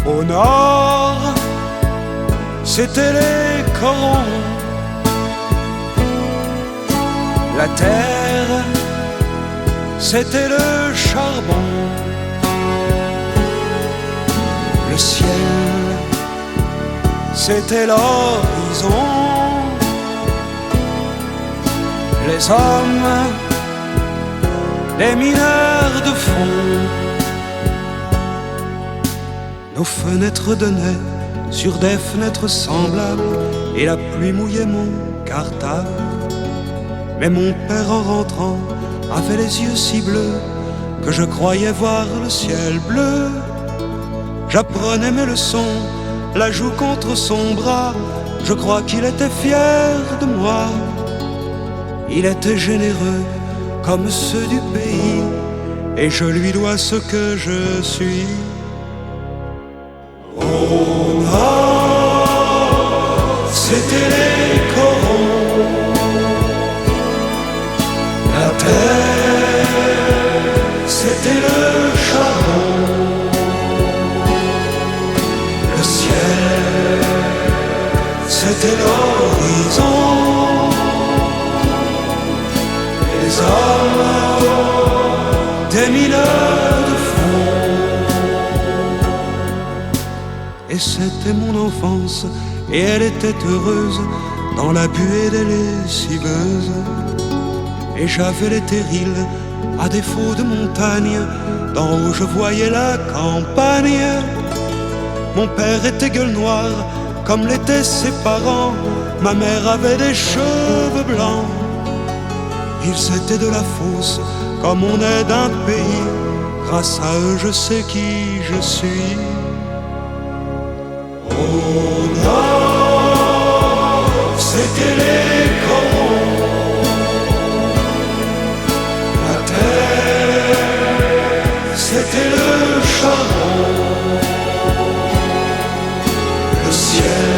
Au nord, c'était les corons. La terre, c'était le charbon. Le ciel, c'était l'horizon. Les hommes, les mineurs de fond. Nos fenêtres donnaient sur des fenêtres semblables, et la pluie mouillait mon cartable. Mais mon père en rentrant avait les yeux si bleus que je croyais voir le ciel bleu. J'apprenais mes leçons, la joue contre son bras. Je crois qu'il était fier de moi. Il était généreux comme ceux du pays, et je lui dois ce que je suis. Au nord, c'était les corons. La terre, c'était le charbon. Le ciel, c'était l'horizon. Les hommes, des mineurs de fond. et c'était mon enfance, et elle était heureuse dans la buée des lessiveuses. Et j'avais les terrils, à défaut de montagne, d'en haut je voyais la campagne. Mon père était gueule noire, comme l'étaient ses parents. Ma mère avait des cheveux blancs. Ils étaient de la fosse, comme on est d'un pays. Grâce à eux je sais qui je suis. Au nord, c'était les corons. La terre, c'était le charbon. Le ciel,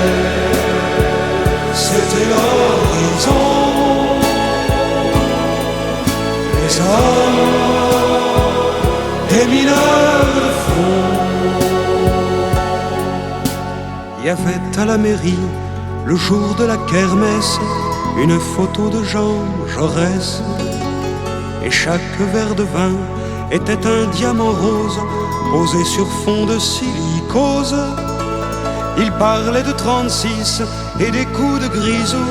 c'était l'horizon. Les hommes, des mineurs de fond. Il y avait à la mairie, le jour de la kermesse, une photo de Jean Jaurès. Et chaque verre de vin était un diamant rose posé sur fond de silicose. Il parlait de 36 et des coups de grisou,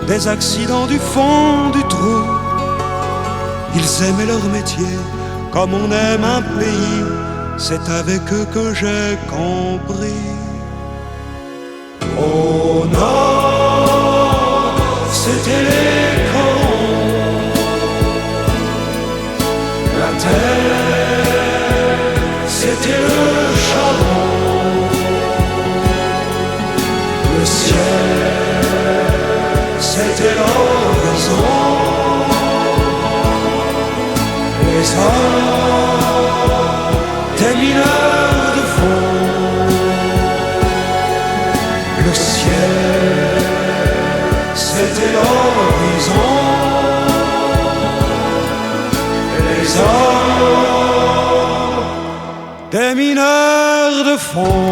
des accidents du fond du trou. Ils aimaient leur métier comme on aime un pays. C'est avec eux que j'ai compris. Au nord, c'était les corons. La terre, c'était le charbon. Le ciel, c'était l'horizon. Les hommes, des mineurs de fond. Le ciel, c'était l'horizon. Les hommes, des mineurs de fond.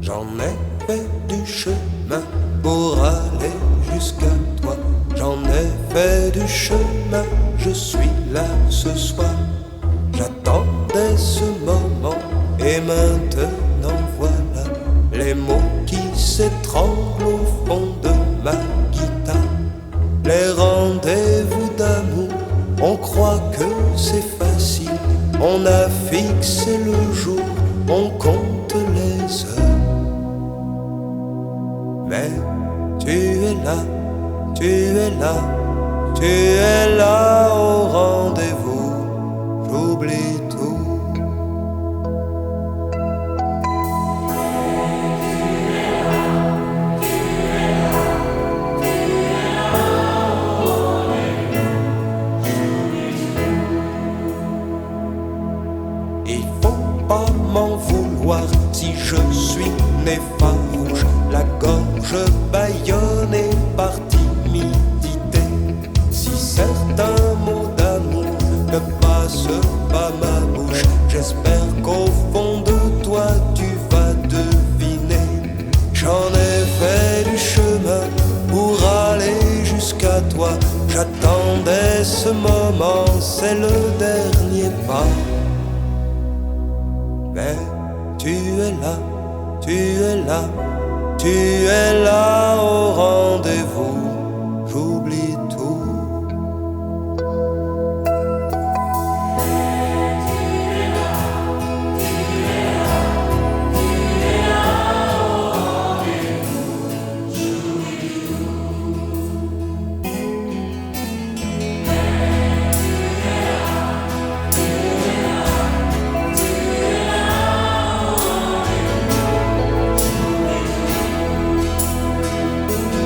J'en ai fait du chemin pour aller jusqu'à toi. J'en ai fait du chemin, je suis là ce soir. J'attendais ce moment et maintenant voilà les mots qui s'étranglent au fond de ma guitare. Les rendez-vous d'amour, on croit que c'est facile. On a fixé le jour, on compte les heures. Mais tu es là, tu es là, tu es là au rendez-vous, j'oublie tout. Il faut pas m'en vouloir si je suis né farouche, la gorge bâillonnée par timidité. Si certains mots d'amour ne passent pas ma bouche, j'espère qu'au fond de toi tu vas deviner. J'en ai fait du chemin pour aller jusqu'à toi. J'attendais ce moment, c'est le dernier pas. Mais tu es là, tu es là, tu es là au rendez-vous, j'oublie tout.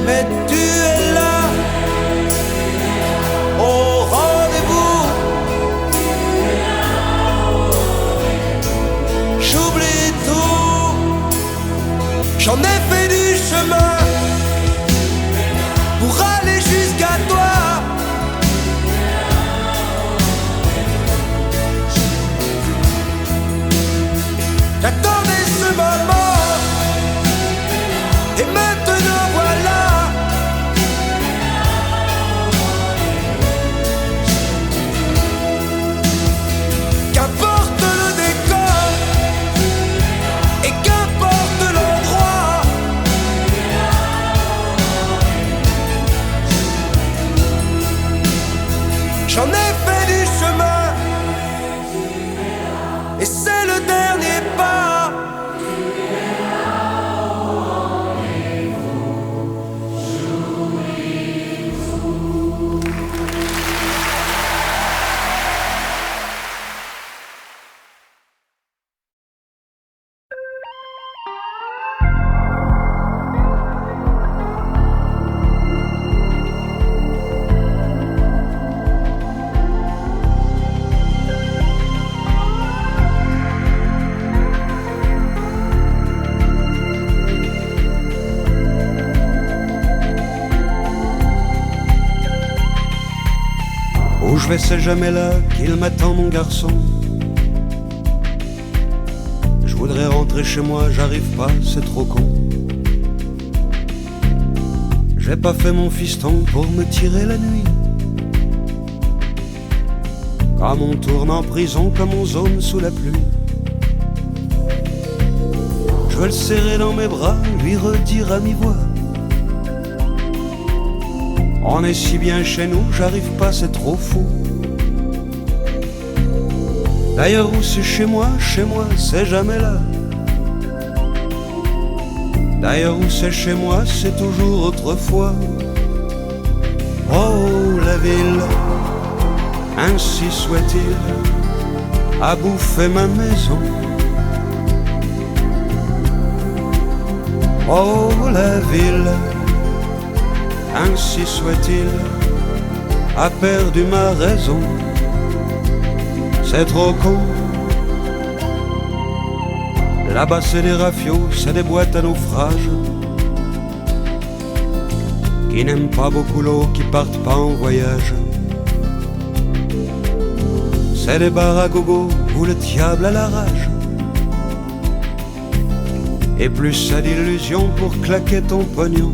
Mais tu J'en ai fait du chemin pour aller jusqu'à toi. J'attendais ce moment et maintenant voilà. Qu'importe le décor et qu'importe l'endroit, j'en ai fait du chemin et c'est le dernier pas. Où je vais, c'est jamais là qu'il m'attend, mon garçon. Je voudrais rentrer chez moi, j'arrive pas, c'est trop con. J'ai pas fait mon fiston pour me tirer la nuit. Comme on tourne en prison, comme on zone sous la pluie. Je veux le serrer dans mes bras, lui redire à mi-voix: on est si bien chez nous, j'arrive pas, c'est trop fou. D'ailleurs où c'est chez moi, c'est jamais là. D'ailleurs où c'est chez moi, c'est toujours autrefois. Oh la ville, ainsi soit-il, a bouffé ma maison. Oh la ville, ainsi soit-il, a perdu ma raison. C'est trop con. Là-bas c'est des rafios, c'est des boîtes à naufrage qui n'aiment pas beaucoup l'eau, qui partent pas en voyage. C'est des bars à gogo où le diable a la rage. Et plus ça d'illusions pour claquer ton pognon.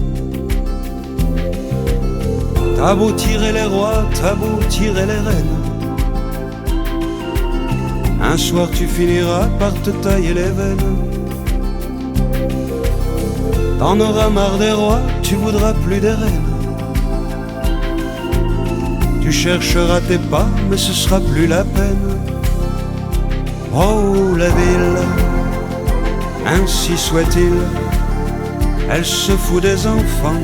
T'as beau tirer les rois, t'as beau tirer les reines, un soir tu finiras par te tailler les veines. T'en auras marre des rois, tu voudras plus des reines. Tu chercheras tes pas, mais ce sera plus la peine. Oh la ville, ainsi soit-il, elle se fout des enfants.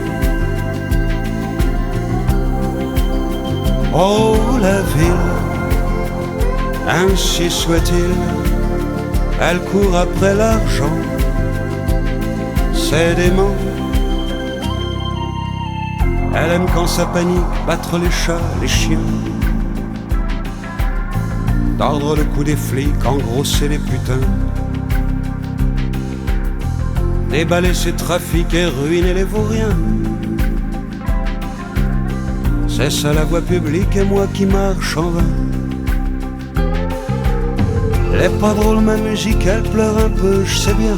Oh la ville, ainsi soit-il, elle court après l'argent. C'est dément. Elle aime quand ça panique, battre les chats, les chiens, tordre le cou des flics, engrosser les putains, déballer ses trafics et ruiner les vauriens. C'est ça la voie publique et moi qui marche en vain. Elle est pas drôle ma musique, elle pleure un peu, je sais bien.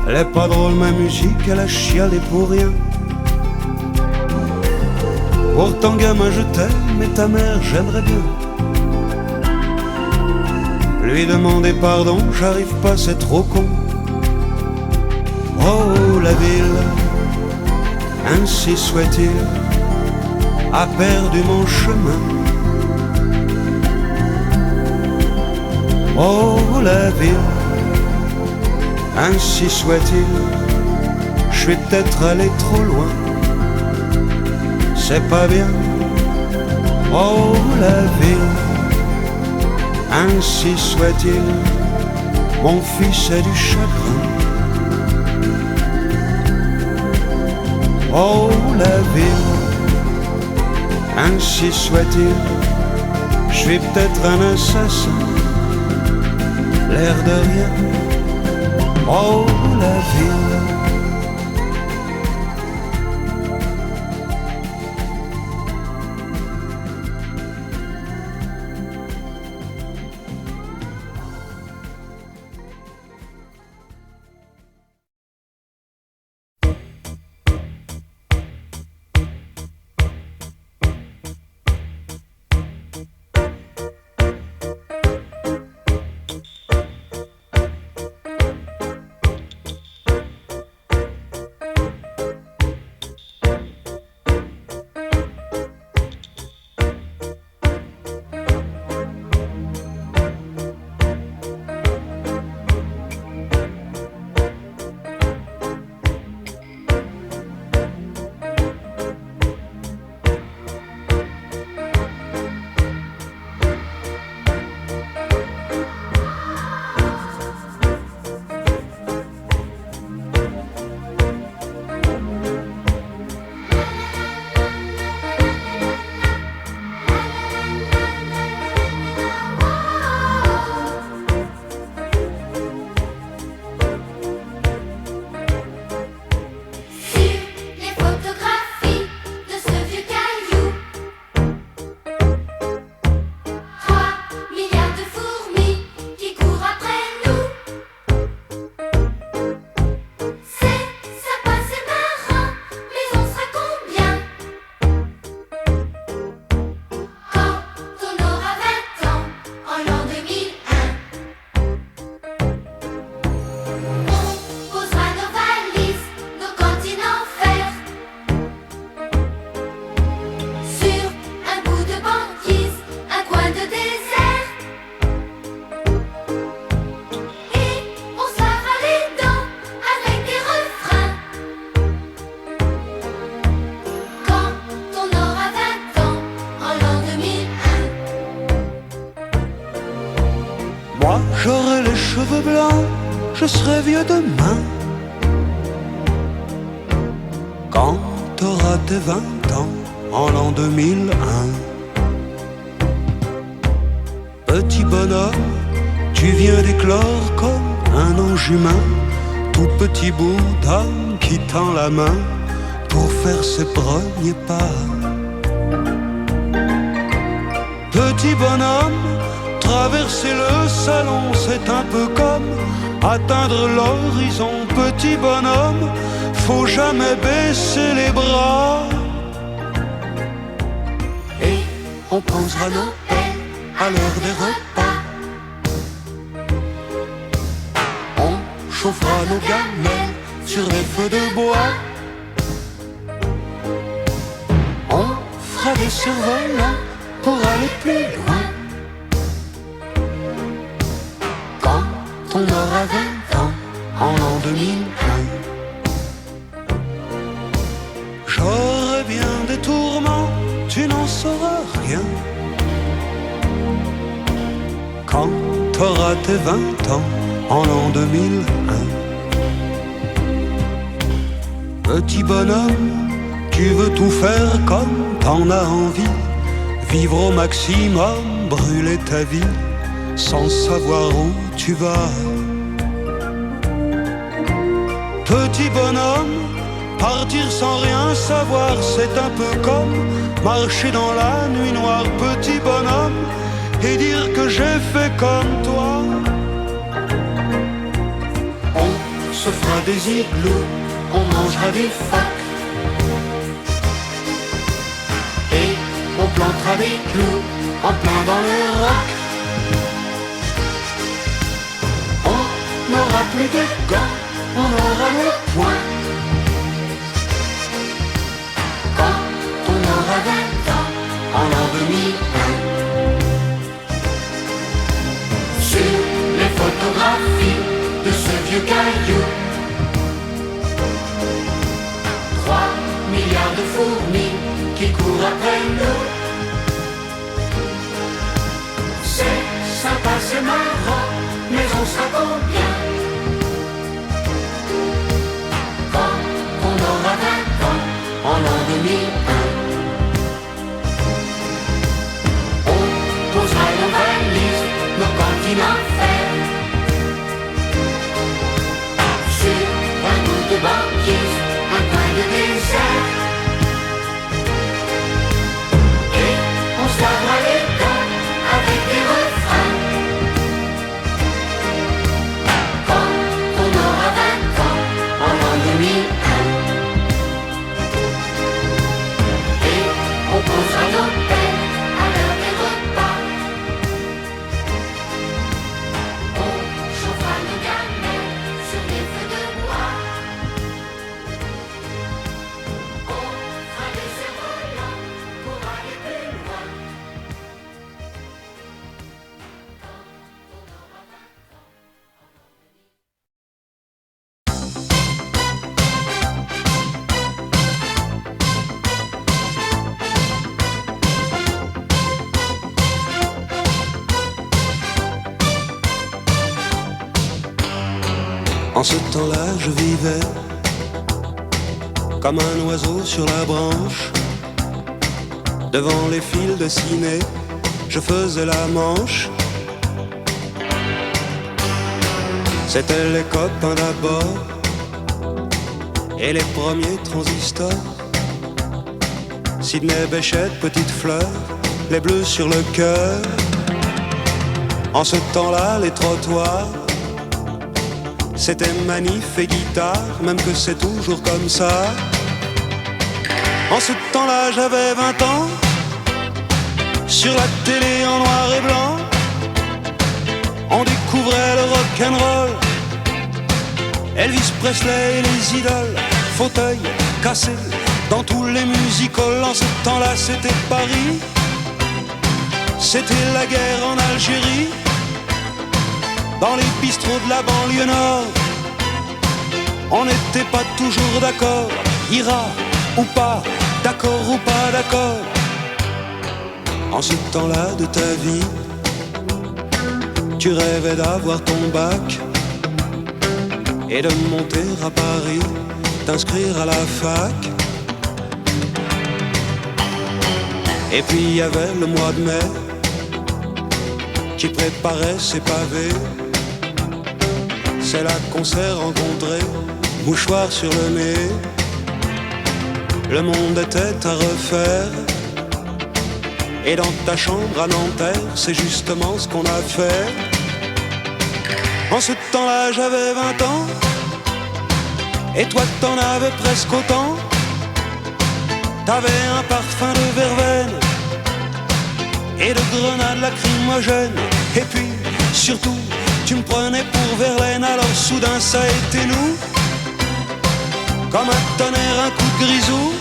Elle est pas drôle ma musique, elle a chialé pour rien. Pourtant gamin je t'aime et ta mère j'aimerais bien lui demander pardon, j'arrive pas, c'est trop con. Oh la ville, ainsi soit-il, a perdu mon chemin. Oh la ville, ainsi soit-il, je suis peut-être allé trop loin. C'est pas bien. Oh la ville, ainsi soit-il, mon fils a du chagrin. Oh la ville, ainsi soit-il, je suis peut-être un assassin, l'air de rien. Oh la ville. J'aurai les cheveux blancs, je serai vieux demain. Quand t'auras tes 20 ans, en l'an 2001. Petit bonhomme, tu viens d'éclore comme un ange humain, tout petit bout d'âme qui tend la main pour faire ses premiers pas. Petit bonhomme, traverser le salon, c'est un peu comme atteindre l'horizon. Petit bonhomme, faut jamais baisser les bras. Et on posera nos pelles à l'heure des repas. On chauffera nos gamelles sur les feux de bois. On fera des survolants pour aller plus loin. On aura 20 ans en l'an 2001. J'aurai bien des tourments, tu n'en sauras rien. Quand t'auras tes 20 ans en l'an 2001. Petit bonhomme, tu veux tout faire comme t'en as envie. Vivre au maximum, brûler ta vie sans savoir où tu vas. Petit bonhomme, partir sans rien savoir, c'est un peu comme marcher dans la nuit noire. Petit bonhomme, et dire que j'ai fait comme toi. On se fera des igloos, on mangera des phoques, et on plantera des clous en plein dans le roc. On n'aura plus de gants, on aura le poing. Quand on aura 20 ans, en l'an 2001. Sur les photographies de ce vieux caillou, 3 milliards de fourmis qui courent après nous. C'est sympa, c'est marrant, mais on sera combien? Quand on aura 20 ans, en l'an 2001. On posera nos valises, nos cantines en fer, En ce temps-là, je vivais comme un oiseau sur la branche. Devant les fils de ciné, je faisais la manche. C'étaient les copains d'abord et les premiers transistors. Sidney Bechet, Petite Fleur, les bleus sur le cœur. En ce temps-là, les trottoirs, c'était manif et guitare, même que c'est toujours comme ça. En ce temps-là, j'avais 20 ans. Sur la télé en noir et blanc, on découvrait le rock'n'roll, Elvis Presley et les idoles, fauteuils cassés dans tous les musicals. En ce temps-là, c'était Paris, c'était la guerre en Algérie. Dans les bistrots de la banlieue nord, on n'était pas toujours d'accord. Ira ou pas, d'accord ou pas d'accord. En ce temps-là de ta vie, tu rêvais d'avoir ton bac et de monter à Paris, t'inscrire à la fac. Et puis il y avait le mois de mai qui préparait ses pavés. C'est là qu'on s'est rencontrés, mouchoir sur le nez. Le monde était à refaire, et dans ta chambre à Nanterre, c'est justement ce qu'on a fait. En ce temps-là, j'avais 20 ans, et toi t'en avais presque autant. T'avais un parfum de verveine et de grenades lacrymogènes. Et puis, surtout, tu me prenais pour Verlaine. Alors soudain, ça a été nous, comme un tonnerre, un coup de grisou.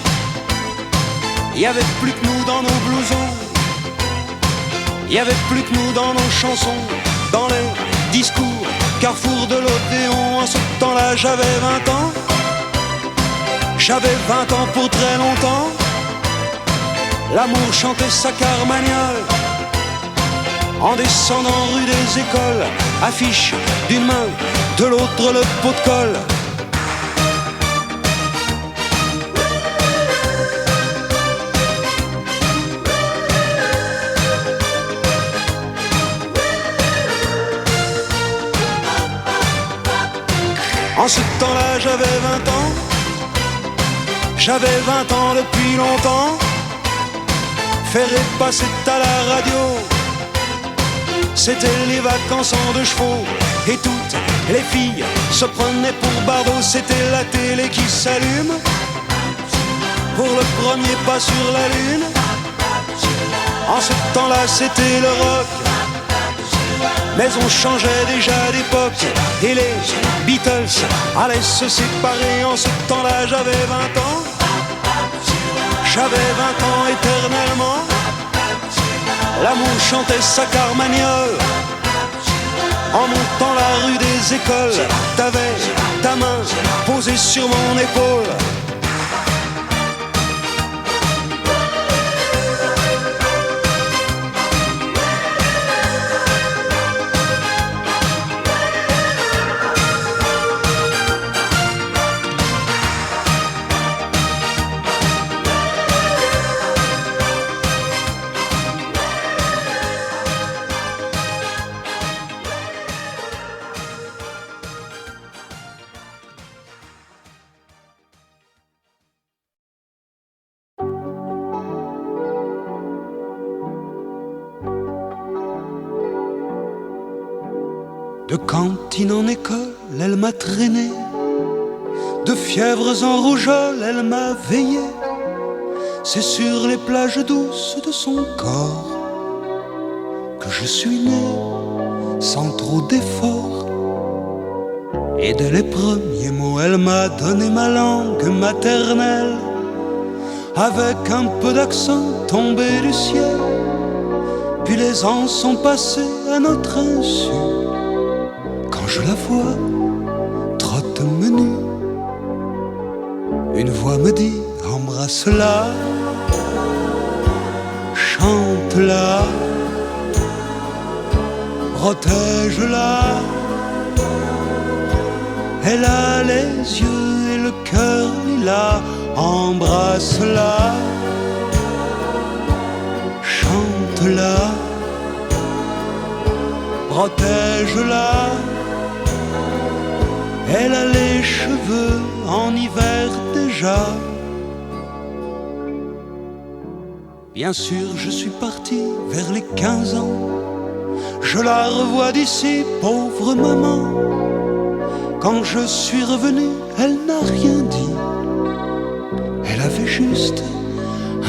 Il y avait plus que nous dans nos blousons, il y avait plus que nous dans nos chansons, dans les discours, carrefour de l'Odéon. En ce temps-là, j'avais 20 ans. J'avais 20 ans pour très longtemps. L'amour chantait sa carmagnole en descendant rue des Écoles. Affiche d'une main, de l'autre le pot de colle. En ce temps-là, j'avais 20 ans. J'avais 20 ans depuis longtemps. Ferré passait à la radio, c'était les vacances en 2 chevaux. Et toutes les filles se prenaient pour Bardot. C'était la télé qui s'allume pour le premier pas sur la lune. En ce temps-là, c'était le rock, mais on changeait déjà d'époque. Et les Beatles allaient se séparer. En ce temps-là, j'avais 20 ans. J'avais 20 ans éternellement. L'amour chantait sa carmagnole en montant la rue des Écoles. T'avais ta main posée sur mon épaule. De cantine en école, elle m'a traîné. De fièvres en rougeole, elle m'a veillé. C'est sur les plages douces de son corps que je suis né, sans trop d'efforts. Et dès les premiers mots, elle m'a donné ma langue maternelle, avec un peu d'accent tombé du ciel. Puis les ans sont passés à notre insu. Quand je la vois, trotte menu, une voix me dit embrasse-la, chante-la, protège-la. Elle a les yeux et le cœur lilas, embrasse-la, chante-la, protège-la. Elle a les cheveux en hiver déjà. Bien sûr, je suis parti vers les 15 ans. Je la revois d'ici, pauvre maman. Quand je suis revenu, elle n'a rien dit. Elle avait juste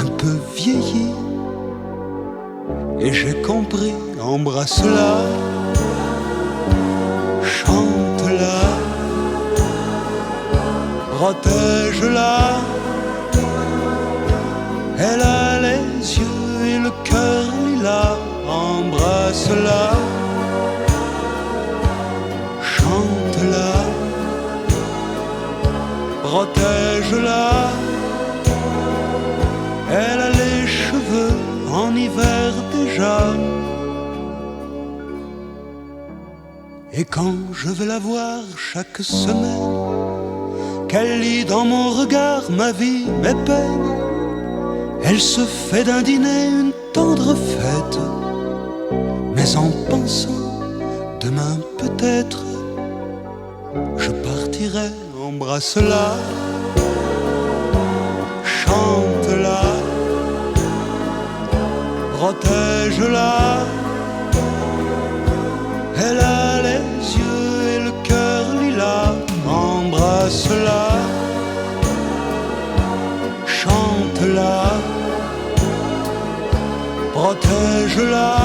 un peu vieilli. Et j'ai compris, embrasse-la, chante-la, protège-la. Elle a les yeux et le cœur lilas, embrasse-la, chante-la, protège-la. Elle a les cheveux en hiver déjà. Et quand je vais la voir chaque semaine, qu'elle lit dans mon regard ma vie, mes peines, elle se fait d'un dîner une tendre fête. Mais en pensant, demain peut-être, je partirai, embrasse-la, chante-la, protège-la. Elle a les yeux et le cœur lilas, embrasse-la, chante-la, protège-la.